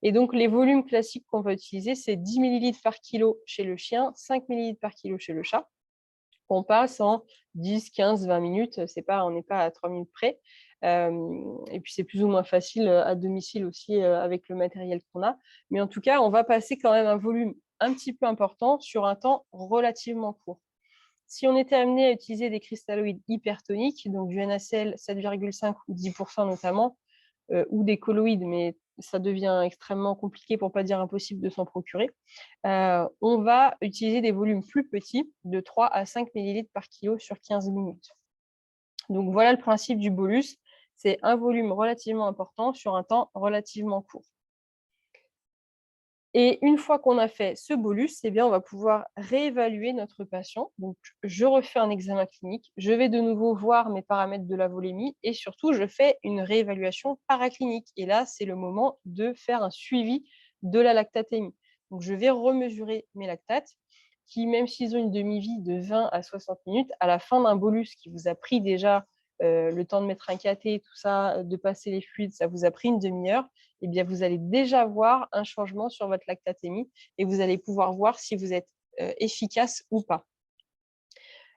Et donc, les volumes classiques qu'on va utiliser, c'est 10 ml par kilo chez le chien, 5 ml par kilo chez le chat. On passe en 10, 15, 20 minutes, on n'est pas à 3 minutes près. Et puis, c'est plus ou moins facile à domicile aussi avec le matériel qu'on a. Mais en tout cas, on va passer quand même un volume un petit peu important sur un temps relativement court. Si on était amené à utiliser des cristalloïdes hypertoniques, donc du NaCl 7,5 ou 10% notamment, ou des colloïdes, mais ça devient extrêmement compliqué, pour ne pas dire impossible, de s'en procurer. On va utiliser des volumes plus petits, de 3 à 5 ml par kilo sur 15 minutes. Donc voilà le principe du bolus, c'est un volume relativement important sur un temps relativement court. Et une fois qu'on a fait ce bolus, eh bien, on va pouvoir réévaluer notre patient. Donc, je refais un examen clinique, je vais de nouveau voir mes paramètres de la volémie et surtout, je fais une réévaluation paraclinique. Et là, c'est le moment de faire un suivi de la lactatémie. Donc, je vais remesurer mes lactates qui, même s'ils ont une demi-vie de 20 à 60 minutes, à la fin d'un bolus qui vous a pris déjà le temps de mettre un cathé, tout ça, de passer les fluides, ça vous a pris une demi-heure, eh bien, vous allez déjà voir un changement sur votre lactatémie et vous allez pouvoir voir si vous êtes efficace ou pas.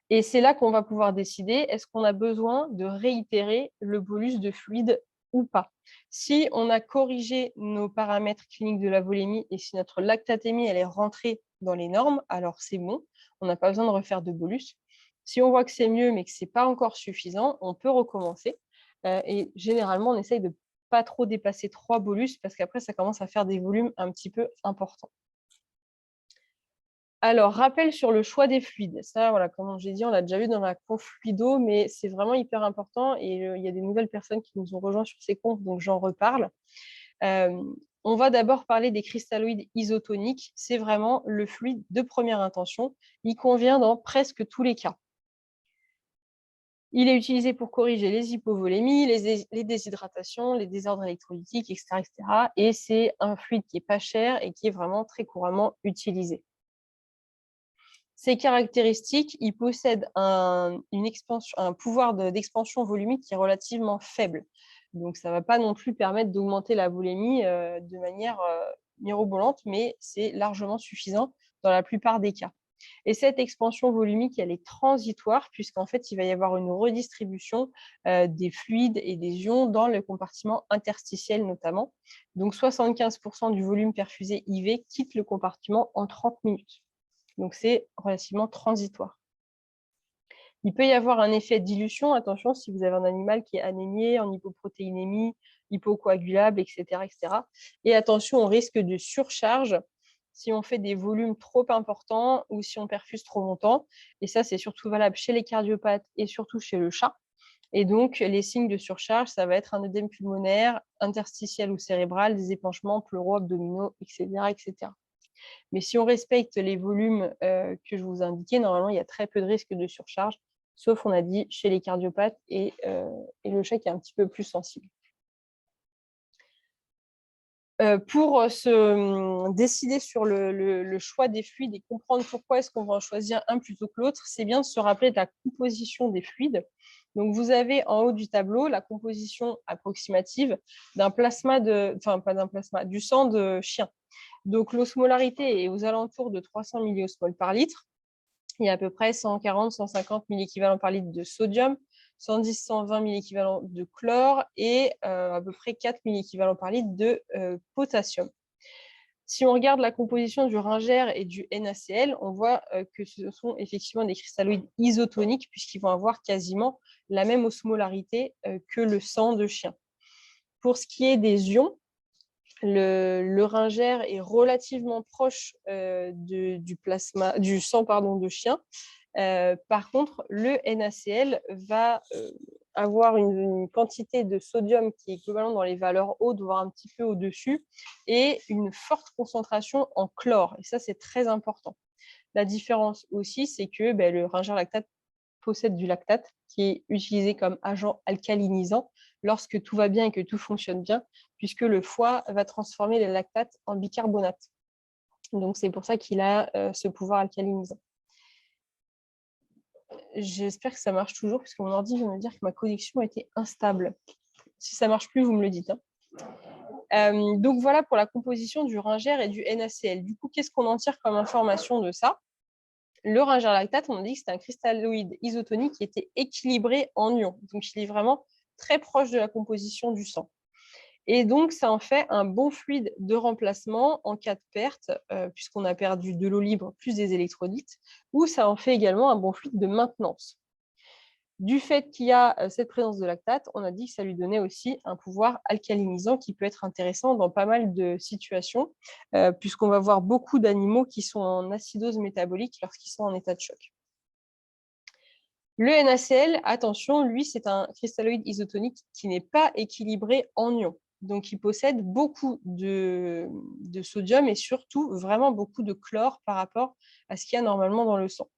Et c'est là qu'on va pouvoir décider, est-ce qu'on a besoin de réitérer le bolus de fluide ou pas. Si on a corrigé nos paramètres cliniques de la volémie et si notre lactatémie elle est rentrée dans les normes, alors c'est bon, on n'a pas besoin de refaire de bolus. Si on voit que c'est mieux mais que ce n'est pas encore suffisant, on peut recommencer. Et généralement, on essaye de pas trop dépasser 3 bolus parce qu'après, ça commence à faire des volumes un petit peu importants. Alors, rappel sur le choix des fluides. Ça, voilà, comme j'ai dit, on l'a déjà vu dans la conf fluido, mais c'est vraiment hyper important et il y a des nouvelles personnes qui nous ont rejoints sur ces confs, donc j'en reparle. On va d'abord parler des cristalloïdes isotoniques. C'est vraiment le fluide de première intention. Il convient dans presque tous les cas. Il est utilisé pour corriger les hypovolémies, les déshydratations, les désordres électrolytiques, etc. Et c'est un fluide qui n'est pas cher et qui est vraiment très couramment utilisé. Ses caractéristiques, il possède un pouvoir d'expansion volumique qui est relativement faible. Donc, ça ne va pas non plus permettre d'augmenter la volémie de manière mirobolante, mais c'est largement suffisant dans la plupart des cas. Et cette expansion volumique, elle est transitoire, puisqu'en fait, il va y avoir une redistribution des fluides et des ions dans le compartiment interstitiel notamment. Donc, 75% du volume perfusé IV quitte le compartiment en 30 minutes. Donc, c'est relativement transitoire. Il peut y avoir un effet de dilution. Attention, si vous avez un animal qui est anémié, en hypoprotéinémie, hypocoagulable, etc., etc. Et attention au risque de surcharge si on fait des volumes trop importants ou si on perfuse trop longtemps. Et ça, c'est surtout valable chez les cardiopathes et surtout chez le chat. Et donc, les signes de surcharge, ça va être un œdème pulmonaire, interstitiel ou cérébral, des épanchements pleuro-abdominaux, etc., etc. Mais si on respecte les volumes que je vous ai indiqués, normalement, il y a très peu de risque de surcharge, sauf, on a dit, chez les cardiopathes et le chat qui est un petit peu plus sensible. Pour se décider sur le choix des fluides et comprendre pourquoi est-ce qu'on va en choisir un plutôt que l'autre, c'est bien de se rappeler de la composition des fluides. Donc, vous avez en haut du tableau la composition approximative d'un plasma du sang de chien. Donc, l'osmolarité est aux alentours de 300 milliosmoles par litre. Il y a à peu près 140-150 milléquivalents par litre de sodium, 110-120 milléquivalents de chlore et à peu près 4 milléquivalents par litre de potassium. Si on regarde la composition du ringère et du NaCl, on voit que ce sont effectivement des cristalloïdes isotoniques puisqu'ils vont avoir quasiment la même osmolarité que le sang de chien. Pour ce qui est des ions, le ringère est relativement proche du sang de chien. Par contre, le NaCl va avoir une quantité de sodium qui est équivalente dans les valeurs hautes, voire un petit peu au-dessus, et une forte concentration en chlore. Et ça, c'est très important. La différence aussi, c'est que le ringère lactate possède du lactate qui est utilisé comme agent alcalinisant lorsque tout va bien et que tout fonctionne bien, puisque le foie va transformer les lactates en bicarbonate. Donc, c'est pour ça qu'il a ce pouvoir alcalinisant. J'espère que ça marche toujours, puisque mon ordi vient me dire que ma connexion était instable. Si ça ne marche plus, vous me le dites. Donc, voilà pour la composition du ringère et du NaCl. Du coup, qu'est-ce qu'on en tire comme information de ça? Le ringère lactate, on a dit que c'était un cristalloïde isotonique qui était équilibré en ions. Donc, il est vraiment très proche de la composition du sang. Et donc, ça en fait un bon fluide de remplacement en cas de perte, puisqu'on a perdu de l'eau libre plus des électrolytes, ou ça en fait également un bon fluide de maintenance. Du fait qu'il y a cette présence de lactate, on a dit que ça lui donnait aussi un pouvoir alcalinisant qui peut être intéressant dans pas mal de situations, puisqu'on va voir beaucoup d'animaux qui sont en acidose métabolique lorsqu'ils sont en état de choc. Le NaCl, attention, lui, c'est un cristalloïde isotonique qui n'est pas équilibré en ions. Donc, il possède beaucoup de sodium et surtout vraiment beaucoup de chlore par rapport à ce qu'il y a normalement dans le sang.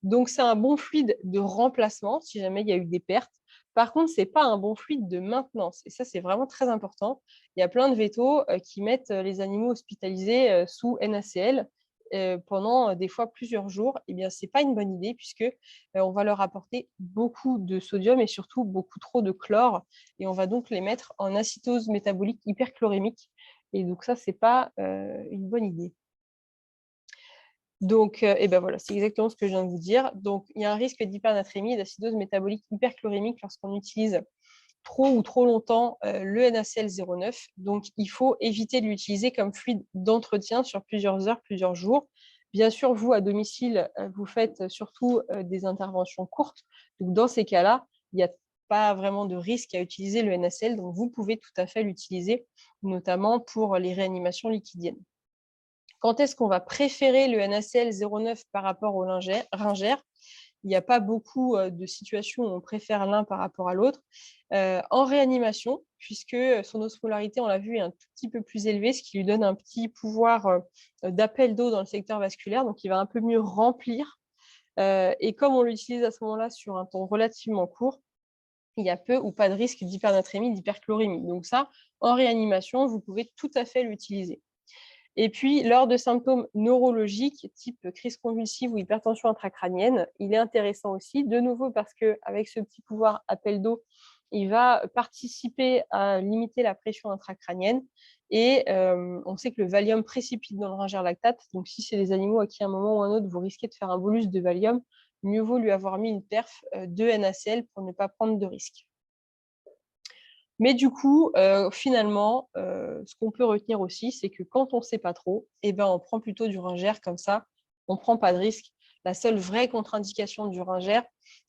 Donc, c'est un bon fluide de remplacement si jamais il y a eu des pertes. Par contre, ce n'est pas un bon fluide de maintenance. Et ça, c'est vraiment très important. Il y a plein de vétos qui mettent les animaux hospitalisés sous NaCl pendant des fois plusieurs jours. Eh bien, ce n'est pas une bonne idée puisque on va leur apporter beaucoup de sodium et surtout beaucoup trop de chlore. Et on va donc les mettre en acétose métabolique hyperchlorémique. Et donc, ça, ce n'est pas une bonne idée. Donc, voilà, c'est exactement ce que je viens de vous dire. Donc, il y a un risque d'hypernatrémie et d'acidose métabolique hyperchlorémique lorsqu'on utilise trop ou trop longtemps le NaCl 0,9. Donc, il faut éviter de l'utiliser comme fluide d'entretien sur plusieurs heures, plusieurs jours. Bien sûr, vous, à domicile, vous faites surtout des interventions courtes. Donc, dans ces cas-là, il n'y a pas vraiment de risque à utiliser le NaCl. Donc, vous pouvez tout à fait l'utiliser, notamment pour les réanimations liquidiennes. Quand est-ce qu'on va préférer le NaCl 0,9 par rapport au ringère? Il n'y a pas beaucoup de situations où on préfère l'un par rapport à l'autre. En réanimation, puisque son osmolarité, on l'a vu, est un tout petit peu plus élevée, ce qui lui donne un petit pouvoir d'appel d'eau dans le secteur vasculaire, donc il va un peu mieux remplir. Et comme on l'utilise à ce moment-là sur un temps relativement court, il y a peu ou pas de risque d'hypernatrémie, d'hyperchlorémie. Donc ça, en réanimation, vous pouvez tout à fait l'utiliser. Et puis, lors de symptômes neurologiques, type crise convulsive ou hypertension intracrânienne, il est intéressant aussi, de nouveau parce qu'avec ce petit pouvoir appel d'eau, il va participer à limiter la pression intracrânienne. Et on sait que le Valium précipite dans le ringère lactate. Donc, si c'est des animaux à qui, à un moment ou à un autre, vous risquez de faire un bolus de Valium, mieux vaut lui avoir mis une perf de NaCl pour ne pas prendre de risques. Mais du coup, finalement, ce qu'on peut retenir aussi, c'est que quand on ne sait pas trop, on prend plutôt du ringère comme ça, on ne prend pas de risque. La seule vraie contre-indication du ringère,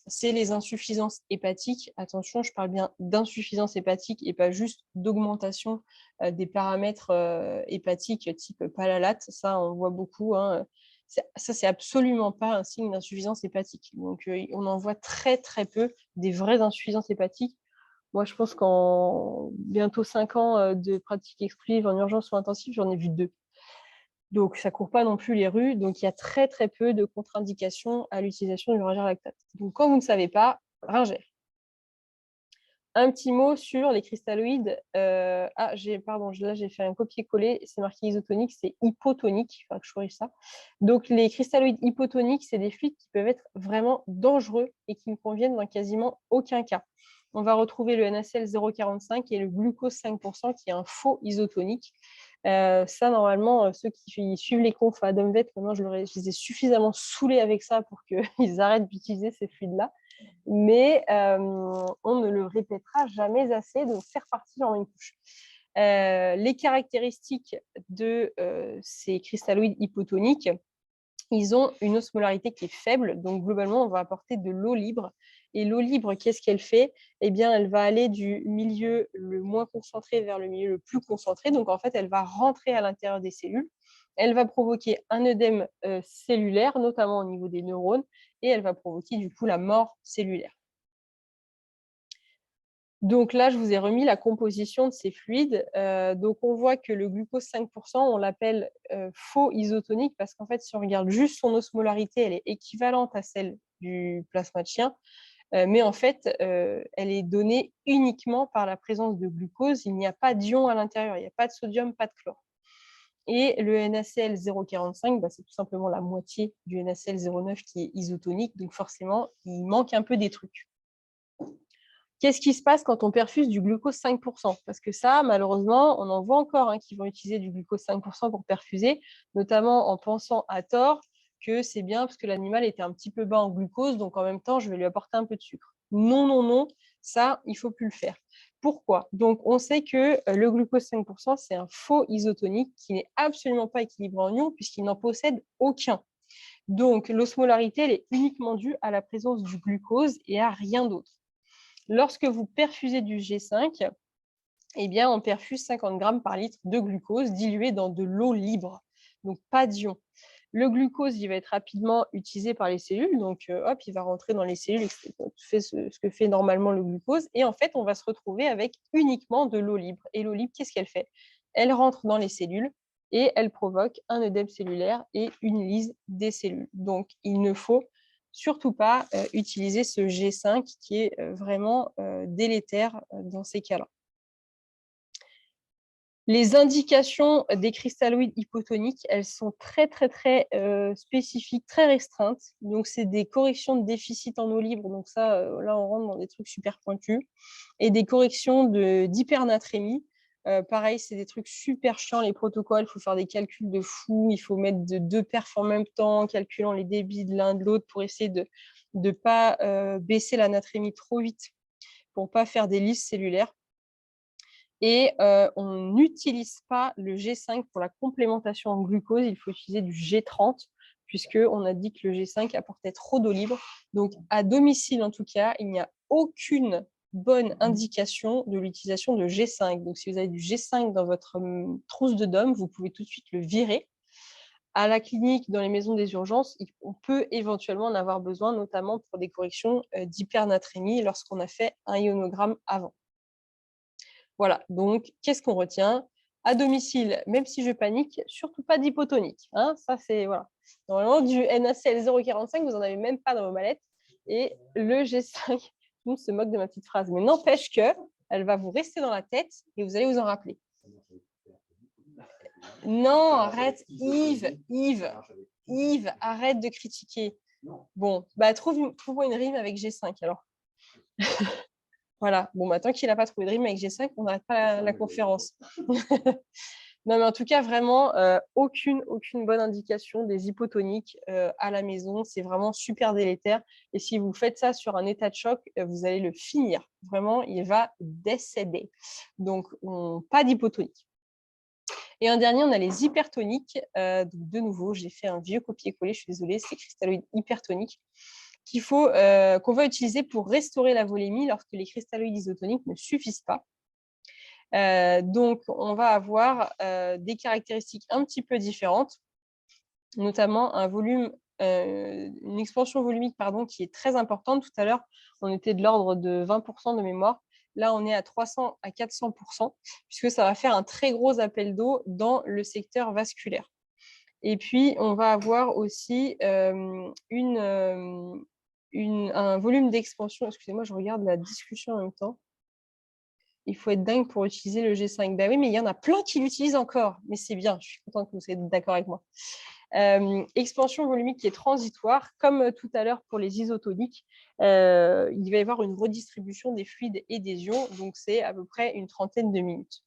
c'est les insuffisances hépatiques. Attention, je parle bien d'insuffisance hépatique et pas juste d'augmentation des paramètres hépatiques type palalate. Ça, on voit beaucoup. Ça, c'est absolument pas un signe d'insuffisance hépatique. Donc, on en voit très, très peu des vraies insuffisances hépatiques. Moi, je pense qu'en bientôt 5 ans de pratique exclusive en urgence ou intensive, j'en ai vu 2. Donc, ça ne court pas non plus les rues. Donc, il y a très, très peu de contre-indications à l'utilisation du ringère lactate. Donc, quand vous ne savez pas, ringère. Un petit mot sur les cristalloïdes. Là, j'ai fait un copier-coller. C'est marqué isotonique, c'est hypotonique. Il faudra que je corrige ça. Donc, les cristalloïdes hypotoniques, c'est des fluides qui peuvent être vraiment dangereux et qui ne conviennent dans quasiment aucun cas. On va retrouver le NaCl 0,45 et le glucose 5%, qui est un faux isotonique. Ça, normalement, ceux qui suivent les confs à Domvet, maintenant, je les ai suffisamment saoulés avec ça pour qu'ils arrêtent d'utiliser ces fluides-là. mais on ne le répétera jamais assez, donc c'est reparti dans une couche. Les caractéristiques de ces cristalloïdes hypotoniques, ils ont une osmolarité qui est faible, donc globalement, on va apporter de l'eau libre. Et l'eau libre, qu'est-ce qu'elle fait? Eh bien, elle va aller du milieu le moins concentré vers le milieu le plus concentré. Donc, en fait, elle va rentrer à l'intérieur des cellules. Elle va provoquer un œdème cellulaire, notamment au niveau des neurones, et elle va provoquer du coup la mort cellulaire. Donc là, je vous ai remis la composition de ces fluides. Donc on voit que le glucose 5%, on l'appelle faux isotonique parce qu'en fait, si on regarde juste son osmolarité, elle est équivalente à celle du plasma de chien. Mais en fait, elle est donnée uniquement par la présence de glucose. Il n'y a pas d'ion à l'intérieur, il n'y a pas de sodium, pas de chlore. Et le NaCl 0,45, c'est tout simplement la moitié du NaCl 0,9 qui est isotonique. Donc forcément, il manque un peu des trucs. Qu'est-ce qui se passe quand on perfuse du glucose 5%? Parce que ça, malheureusement, on en voit encore qui vont utiliser du glucose 5% pour perfuser, notamment en pensant à tort que c'est bien parce que l'animal était un petit peu bas en glucose, donc en même temps, je vais lui apporter un peu de sucre. Non, non, non, ça, il ne faut plus le faire. Pourquoi? Donc, on sait que le glucose 5%, c'est un faux isotonique qui n'est absolument pas équilibré en ions puisqu'il n'en possède aucun. Donc, l'osmolarité, elle est uniquement due à la présence du glucose et à rien d'autre. Lorsque vous perfusez du G5, eh bien, on perfuse 50 grammes par litre de glucose dilué dans de l'eau libre, donc pas d'ion. Le glucose, il va être rapidement utilisé par les cellules, donc hop, il va rentrer dans les cellules, fait ce que fait normalement le glucose, et en fait, on va se retrouver avec uniquement de l'eau libre. Et l'eau libre, qu'est-ce qu'elle fait? Elle rentre dans les cellules et elle provoque un œdème cellulaire et une lyse des cellules. Donc, il ne faut surtout pas utiliser ce G5 qui est vraiment délétère dans ces cas-là. Les indications des cristalloïdes hypotoniques, elles sont très spécifiques, très restreintes. Donc, c'est des corrections de déficit en eau libre. Donc ça, là, on rentre dans des trucs super pointus. Et des corrections d'hypernatrémie. Pareil, c'est des trucs super chiants, les protocoles. Il faut faire des calculs de fou. Il faut mettre deux perfs en même temps, calculant les débits de l'un de l'autre pour essayer de ne pas baisser la natrémie trop vite, pour ne pas faire des lyses cellulaires. Et on n'utilise pas le G5 pour la complémentation en glucose, il faut utiliser du G30, puisqu'on a dit que le G5 apportait trop d'eau libre. Donc, à domicile, en tout cas, il n'y a aucune bonne indication de l'utilisation de G5. Donc, si vous avez du G5 dans votre trousse de DOM, vous pouvez tout de suite le virer. À la clinique, dans les maisons des urgences, on peut éventuellement en avoir besoin, notamment pour des corrections d'hypernatrémie lorsqu'on a fait un ionogramme avant. Voilà, donc qu'est-ce qu'on retient? À domicile, même si je panique, surtout pas d'hypotonique. Ça, c'est voilà. Normalement, du NaCl 0,45, vous n'en avez même pas dans vos mallettes. Et le G5, tout le monde se moque de ma petite phrase, mais n'empêche qu'elle va vous rester dans la tête et vous allez vous en rappeler. Non, arrête, Yves, arrête de critiquer. Bon, trouve-moi une rime avec G5 alors. Voilà, bon, tant qu'il n'a pas trouvé de rime avec G5, on n'arrête pas la conférence. Non, mais en tout cas, vraiment, aucune bonne indication des hypotoniques à la maison. C'est vraiment super délétère. Et si vous faites ça sur un état de choc, vous allez le finir. Vraiment, il va décéder. Donc, pas d'hypotonique. Et un dernier, on a les hypertoniques. Donc, de nouveau, j'ai fait un vieux copier-coller, je suis désolée, c'est cristalloïdes hypertoniques qu'on va utiliser pour restaurer la volémie lorsque les cristalloïdes isotoniques ne suffisent pas. Donc, on va avoir des caractéristiques un petit peu différentes, notamment une expansion volumique qui est très importante. Tout à l'heure, on était de l'ordre de 20% de mémoire. Là, on est à 300 à 400%, puisque ça va faire un très gros appel d'eau dans le secteur vasculaire. Et puis, on va avoir aussi un volume d'expansion. Excusez-moi, je regarde la discussion en même temps. Il faut être dingue pour utiliser le G5. Ben oui, mais il y en a plein qui l'utilisent encore. Mais c'est bien, je suis contente que vous soyez d'accord avec moi. Expansion volumique qui est transitoire, comme tout à l'heure pour les isotoniques. Il va y avoir une redistribution des fluides et des ions, donc c'est à peu près une trentaine de minutes.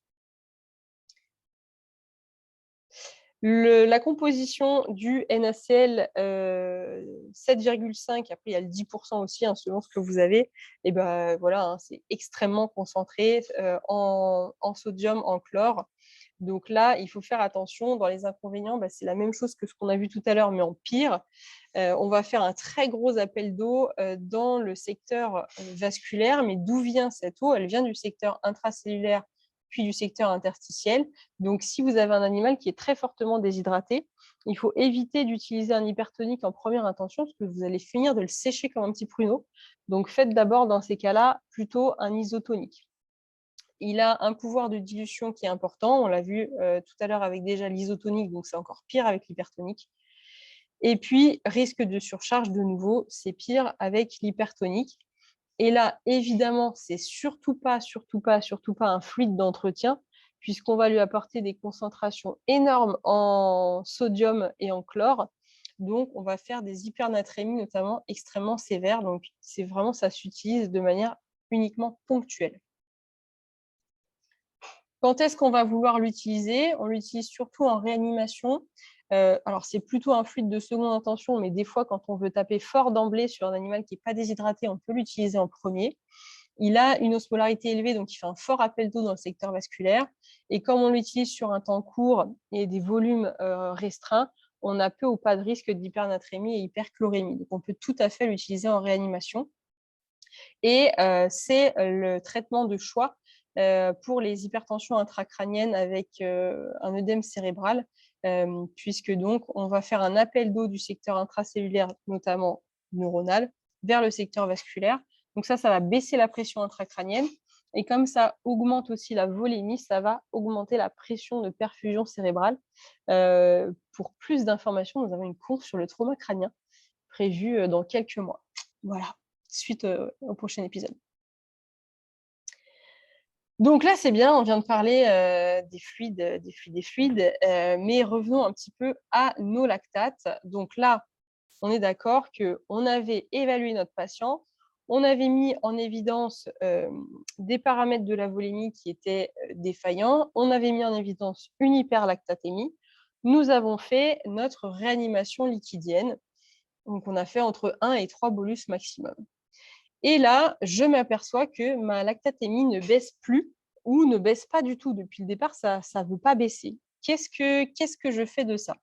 La composition du NaCl 7,5, après il y a le 10% aussi, hein, selon ce que vous avez, et ben voilà, hein, c'est extrêmement concentré en sodium, en chlore. Donc là, il faut faire attention. Dans les inconvénients, c'est la même chose que ce qu'on a vu tout à l'heure, mais en pire. On va faire un très gros appel d'eau dans le secteur vasculaire, mais d'où vient cette eau? Elle vient du secteur intracellulaire puis du secteur interstitiel. Donc, si vous avez un animal qui est très fortement déshydraté, il faut éviter d'utiliser un hypertonique en première intention parce que vous allez finir de le sécher comme un petit pruneau. Donc, faites d'abord dans ces cas-là plutôt un isotonique. Il a un pouvoir de dilution qui est important. On l'a vu tout à l'heure avec déjà l'isotonique, donc c'est encore pire avec l'hypertonique. Et puis, risque de surcharge, de nouveau, c'est pire avec l'hypertonique. Et là, évidemment, c'est surtout pas un fluide d'entretien, puisqu'on va lui apporter des concentrations énormes en sodium et en chlore. Donc, on va faire des hypernatrémies, notamment extrêmement sévères. Donc, c'est vraiment, ça s'utilise de manière uniquement ponctuelle. Quand est-ce qu'on va vouloir l'utiliser? On l'utilise surtout en réanimation. Alors, c'est plutôt un fluide de seconde intention, mais des fois, quand on veut taper fort d'emblée sur un animal qui n'est pas déshydraté, on peut l'utiliser en premier. Il a une osmolarité élevée, donc il fait un fort appel d'eau dans le secteur vasculaire. Et comme on l'utilise sur un temps court et des volumes restreints, on a peu ou pas de risque d'hypernatrémie et hyperchlorémie. Donc, on peut tout à fait l'utiliser en réanimation. Et c'est le traitement de choix pour les hypertensions intracrâniennes avec un œdème cérébral, puisque donc on va faire un appel d'eau du secteur intracellulaire, notamment neuronal, vers le secteur vasculaire. Donc ça va baisser la pression intracrânienne. Et comme ça augmente aussi la volémie, ça va augmenter la pression de perfusion cérébrale. Pour plus d'informations, nous avons une course sur le trauma crânien prévue dans quelques mois. Voilà, suite au prochain épisode. Donc là, c'est bien, on vient de parler des fluides, mais revenons un petit peu à nos lactates. Donc là, on est d'accord qu'on avait évalué notre patient, on avait mis en évidence des paramètres de la volémie qui étaient défaillants, on avait mis en évidence une hyperlactatémie. Nous avons fait notre réanimation liquidienne. Donc, on a fait entre 1 et 3 bolus maximum. Et là, je m'aperçois que ma lactatémie ne baisse plus ou ne baisse pas du tout. Depuis le départ, ça ne veut pas baisser. Qu'est-ce que je fais de ça?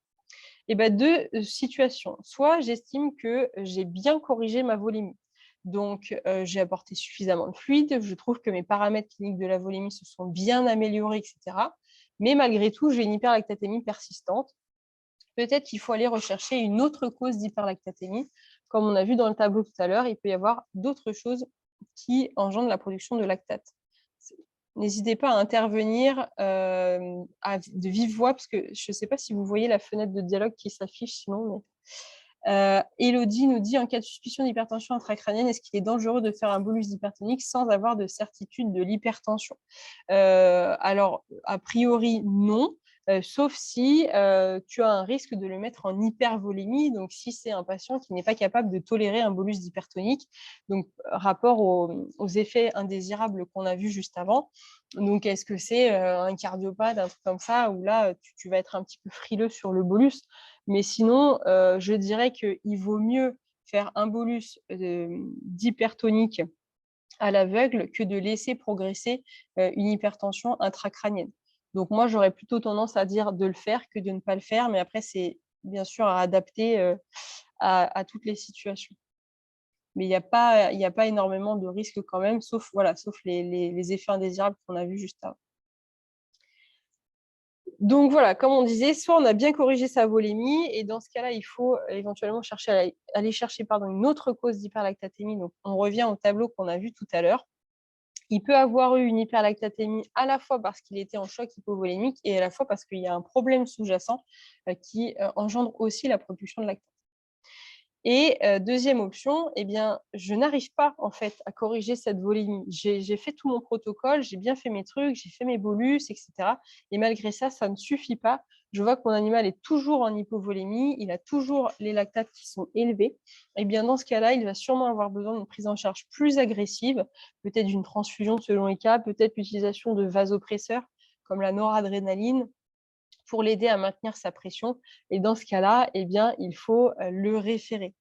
Eh bien, deux situations. Soit j'estime que j'ai bien corrigé ma volémie. Donc, j'ai apporté suffisamment de fluide. Je trouve que mes paramètres cliniques de la volémie se sont bien améliorés, etc. Mais malgré tout, j'ai une hyperlactatémie persistante. Peut-être qu'il faut aller rechercher une autre cause d'hyperlactatémie. Comme on a vu dans le tableau tout à l'heure, il peut y avoir d'autres choses qui engendrent la production de lactate. N'hésitez pas à intervenir de vive voix, parce que je ne sais pas si vous voyez la fenêtre de dialogue qui s'affiche, sinon. Mais... Elodie nous dit, en cas de suspicion d'hypertension intracrânienne, est-ce qu'il est dangereux de faire un bolus hypertonique sans avoir de certitude de l'hypertension? Alors, a priori, non. Sauf si tu as un risque de le mettre en hypervolémie, donc si c'est un patient qui n'est pas capable de tolérer un bolus hypertonique, donc rapport aux effets indésirables qu'on a vus juste avant. Donc, est-ce que c'est un cardiopathe, un truc comme ça, où là, tu vas être un petit peu frileux sur le bolus? Mais sinon, je dirais qu'il vaut mieux faire un bolus d'hypertonique à l'aveugle que de laisser progresser une hypertension intracrânienne. Donc moi, j'aurais plutôt tendance à dire de le faire que de ne pas le faire, mais après, c'est bien sûr à adapter à toutes les situations. Mais il n'y a pas énormément de risques quand même, sauf les effets indésirables qu'on a vus juste avant. Donc voilà, comme on disait, soit on a bien corrigé sa volémie, et dans ce cas-là, il faut éventuellement aller chercher une autre cause d'hyperlactatémie. Donc on revient au tableau qu'on a vu tout à l'heure. Il peut avoir eu une hyperlactatémie à la fois parce qu'il était en choc hypovolémique et à la fois parce qu'il y a un problème sous-jacent qui engendre aussi la production de lactate. Et deuxième option, eh bien, je n'arrive pas en fait à corriger cette volémie. J'ai fait tout mon protocole, j'ai bien fait mes trucs, j'ai fait mes bolus, etc. Et malgré ça, ça ne suffit pas. Je vois que mon animal est toujours en hypovolémie, il a toujours les lactates qui sont élevés. Et bien dans ce cas-là, il va sûrement avoir besoin d'une prise en charge plus agressive, peut-être d'une transfusion selon les cas, peut-être l'utilisation de vasopresseurs comme la noradrénaline, pour l'aider à maintenir sa pression. Et dans ce cas-là, eh bien, il faut le référer.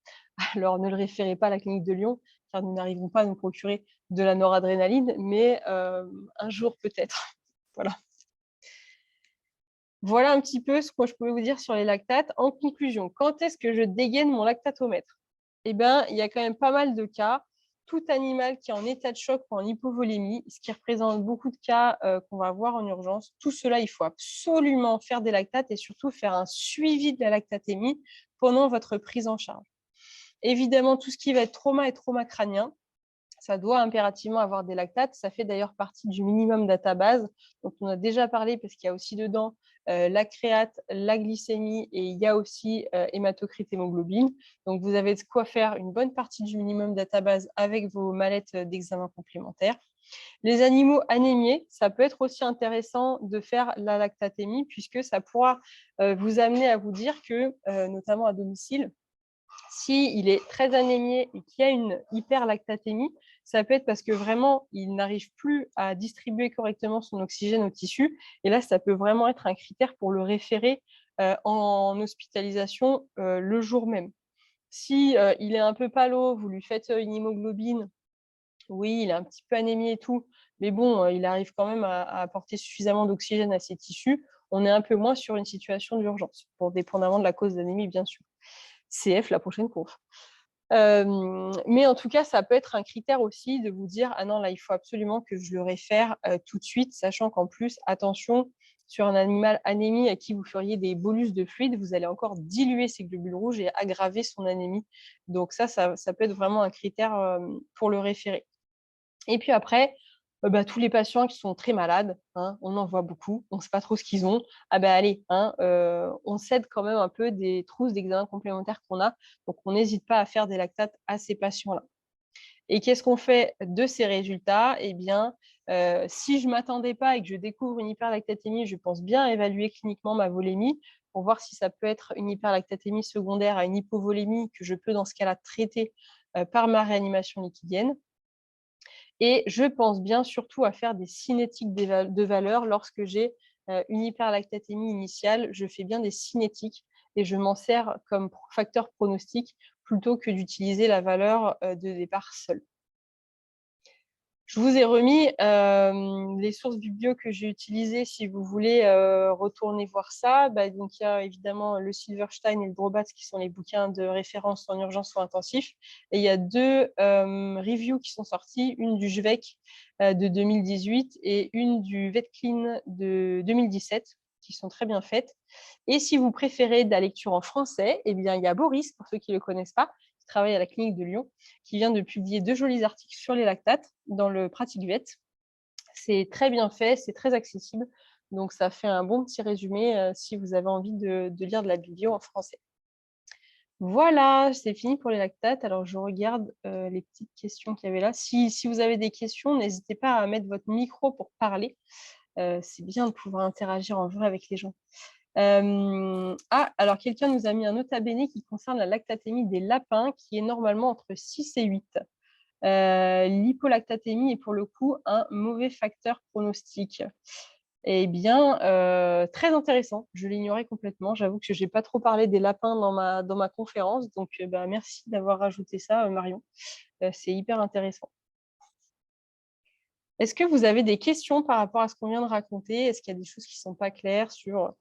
Alors, ne le référez pas à la clinique de Lyon, car nous n'arrivons pas à nous procurer de la noradrénaline, mais un jour peut-être. Voilà. Voilà un petit peu ce que je pouvais vous dire sur les lactates. En conclusion, quand est-ce que je dégaine mon lactatomètre? Eh bien, il y a quand même pas mal de cas. Tout animal qui est en état de choc ou en hypovolémie, ce qui représente beaucoup de cas qu'on va voir en urgence, tout cela, il faut absolument faire des lactates et surtout faire un suivi de la lactatémie pendant votre prise en charge. Évidemment, tout ce qui va être trauma et trauma crânien, ça doit impérativement avoir des lactates. Ça fait d'ailleurs partie du minimum database dont on a déjà parlé parce qu'il y a aussi dedans la créate, la glycémie et il y a aussi hématocrit hémoglobine. Donc, vous avez de quoi faire une bonne partie du minimum database avec vos mallettes d'examen complémentaires. Les animaux anémiés, ça peut être aussi intéressant de faire la lactatémie puisque ça pourra vous amener à vous dire que, notamment à domicile, s'il est très anémié et qu'il y a une hyperlactatémie, ça peut être parce que vraiment, il n'arrive plus à distribuer correctement son oxygène au tissu. Et là, ça peut vraiment être un critère pour le référer en hospitalisation le jour même. Si il est un peu palo, vous lui faites une hémoglobine, oui, il est un petit peu anémié et tout, mais bon, il arrive quand même à apporter suffisamment d'oxygène à ses tissus. On est un peu moins sur une situation d'urgence, dépendamment de la cause d'anémie, bien sûr. CF la prochaine course. Mais en tout cas, ça peut être un critère aussi de vous dire « Ah non, là, il faut absolument que je le réfère tout de suite », sachant qu'en plus, attention, sur un animal anémie à qui vous feriez des bolus de fluide, vous allez encore diluer ses globules rouges et aggraver son anémie. Donc ça peut être vraiment un critère pour le référer. Et puis après, tous les patients qui sont très malades, hein, on en voit beaucoup, on ne sait pas trop ce qu'ils ont. Ah ben allez, hein, on cède quand même un peu des trousses d'examen complémentaires qu'on a, donc on n'hésite pas à faire des lactates à ces patients-là. Et qu'est-ce qu'on fait de ces résultats? Eh bien, si je ne m'attendais pas et que je découvre une hyperlactatémie, je pense bien évaluer cliniquement ma volémie pour voir si ça peut être une hyperlactatémie secondaire à une hypovolémie que je peux dans ce cas-là traiter par ma réanimation liquidienne. Et je pense bien surtout à faire des cinétiques de valeur lorsque j'ai une hyperlactatémie initiale. Je fais bien des cinétiques et je m'en sers comme facteur pronostic plutôt que d'utiliser la valeur de départ seule. Je vous ai remis les sources biblio que j'ai utilisées si vous voulez retourner voir ça. Donc, il y a évidemment le Silverstein et le Drobatz qui sont les bouquins de référence en urgence ou intensif. Et il y a deux reviews qui sont sorties, une du JVEC de 2018 et une du VetClean de 2017 qui sont très bien faites. Et si vous préférez de la lecture en français, eh bien, il y a Boris, pour ceux qui ne le connaissent pas, qui travaille à la clinique de Lyon, qui vient de publier 2 jolis articles sur les lactates dans le Pratique Vet. C'est très bien fait, c'est très accessible. Donc, ça fait un bon petit résumé si vous avez envie de lire de la biblio en français. Voilà, c'est fini pour les lactates. Alors, je regarde les petites questions qu'il y avait là. Si vous avez des questions, n'hésitez pas à mettre votre micro pour parler. C'est bien de pouvoir interagir en vrai avec les gens. Alors quelqu'un nous a mis un nota bene qui concerne la lactatémie des lapins, qui est normalement entre 6 et 8. L'hypolactatémie est pour le coup un mauvais facteur pronostic. Eh bien, très intéressant. Je l'ignorais complètement. J'avoue que je n'ai pas trop parlé des lapins dans ma conférence. Donc, merci d'avoir rajouté ça, Marion. C'est hyper intéressant. Est-ce que vous avez des questions par rapport à ce qu'on vient de raconter? Est-ce qu'il y a des choses qui ne sont pas claires sur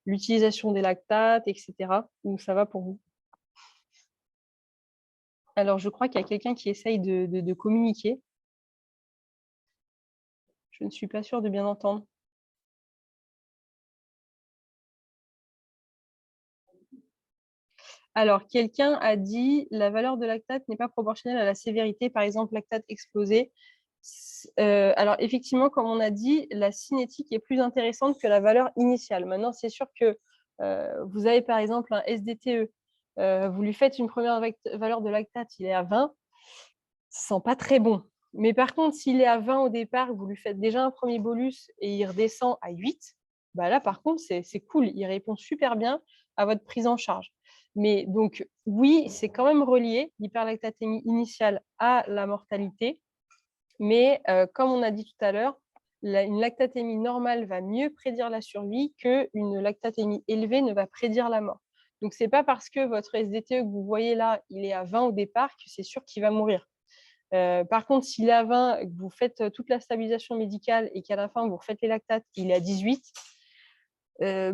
l'utilisation des lactates, etc. Ou ça va pour vous? Alors, je crois qu'il y a quelqu'un qui essaye de communiquer. Je ne suis pas sûre de bien entendre. Alors, quelqu'un a dit la valeur de lactate n'est pas proportionnelle à la sévérité, par exemple, lactate explosé. Alors, effectivement, comme on a dit, la cinétique est plus intéressante que la valeur initiale. Maintenant, c'est sûr que vous avez, par exemple, un SDTE. Vous lui faites une première valeur de lactate, il est à 20. Ça sent pas très bon. Mais par contre, s'il est à 20 au départ, vous lui faites déjà un premier bolus et il redescend à 8, là, par contre, c'est cool. Il répond super bien à votre prise en charge. Mais donc, oui, c'est quand même relié, l'hyperlactatémie initiale à la mortalité. Mais comme on a dit tout à l'heure, une lactatémie normale va mieux prédire la survie qu'une lactatémie élevée ne va prédire la mort. Donc, ce n'est pas parce que votre SDTE que vous voyez là, il est à 20 au départ, que c'est sûr qu'il va mourir. Par contre, s'il est à 20, que vous faites toute la stabilisation médicale et qu'à la fin, vous refaites les lactates, il est à 18,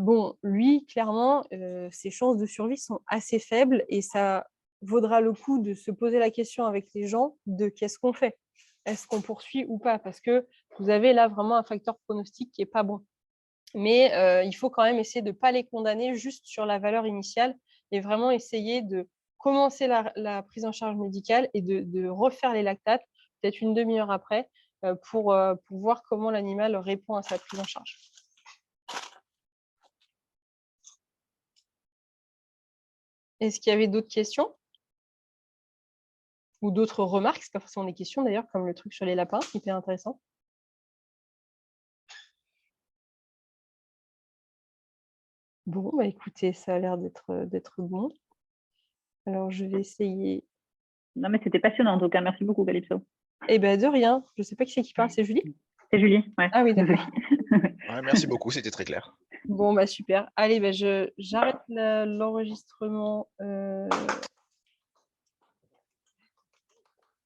bon, lui, clairement, ses chances de survie sont assez faibles et ça vaudra le coup de se poser la question avec les gens de qu'est-ce qu'on fait? Est-ce qu'on poursuit ou pas? Parce que vous avez là vraiment un facteur pronostic qui n'est pas bon. Mais il faut quand même essayer de ne pas les condamner juste sur la valeur initiale et vraiment essayer de commencer la prise en charge médicale et de refaire les lactates, peut-être une demi-heure après, pour voir comment l'animal répond à sa prise en charge. Est-ce qu'il y avait d'autres questions? Ou d'autres remarques? C'est pas forcément des questions d'ailleurs, comme le truc sur les lapins, hyper intéressant. Bon, bah écoutez, ça a l'air d'être bon. Alors, je vais essayer. Non, mais c'était passionnant en tout cas. Merci beaucoup, Calypso. Eh ben de rien. Je ne sais pas qui c'est qui parle, c'est Julie? C'est Julie, ouais. Ah oui, d'accord. Ouais, merci beaucoup, c'était très clair. Bon, bah super. Allez, bah, j'arrête l'enregistrement.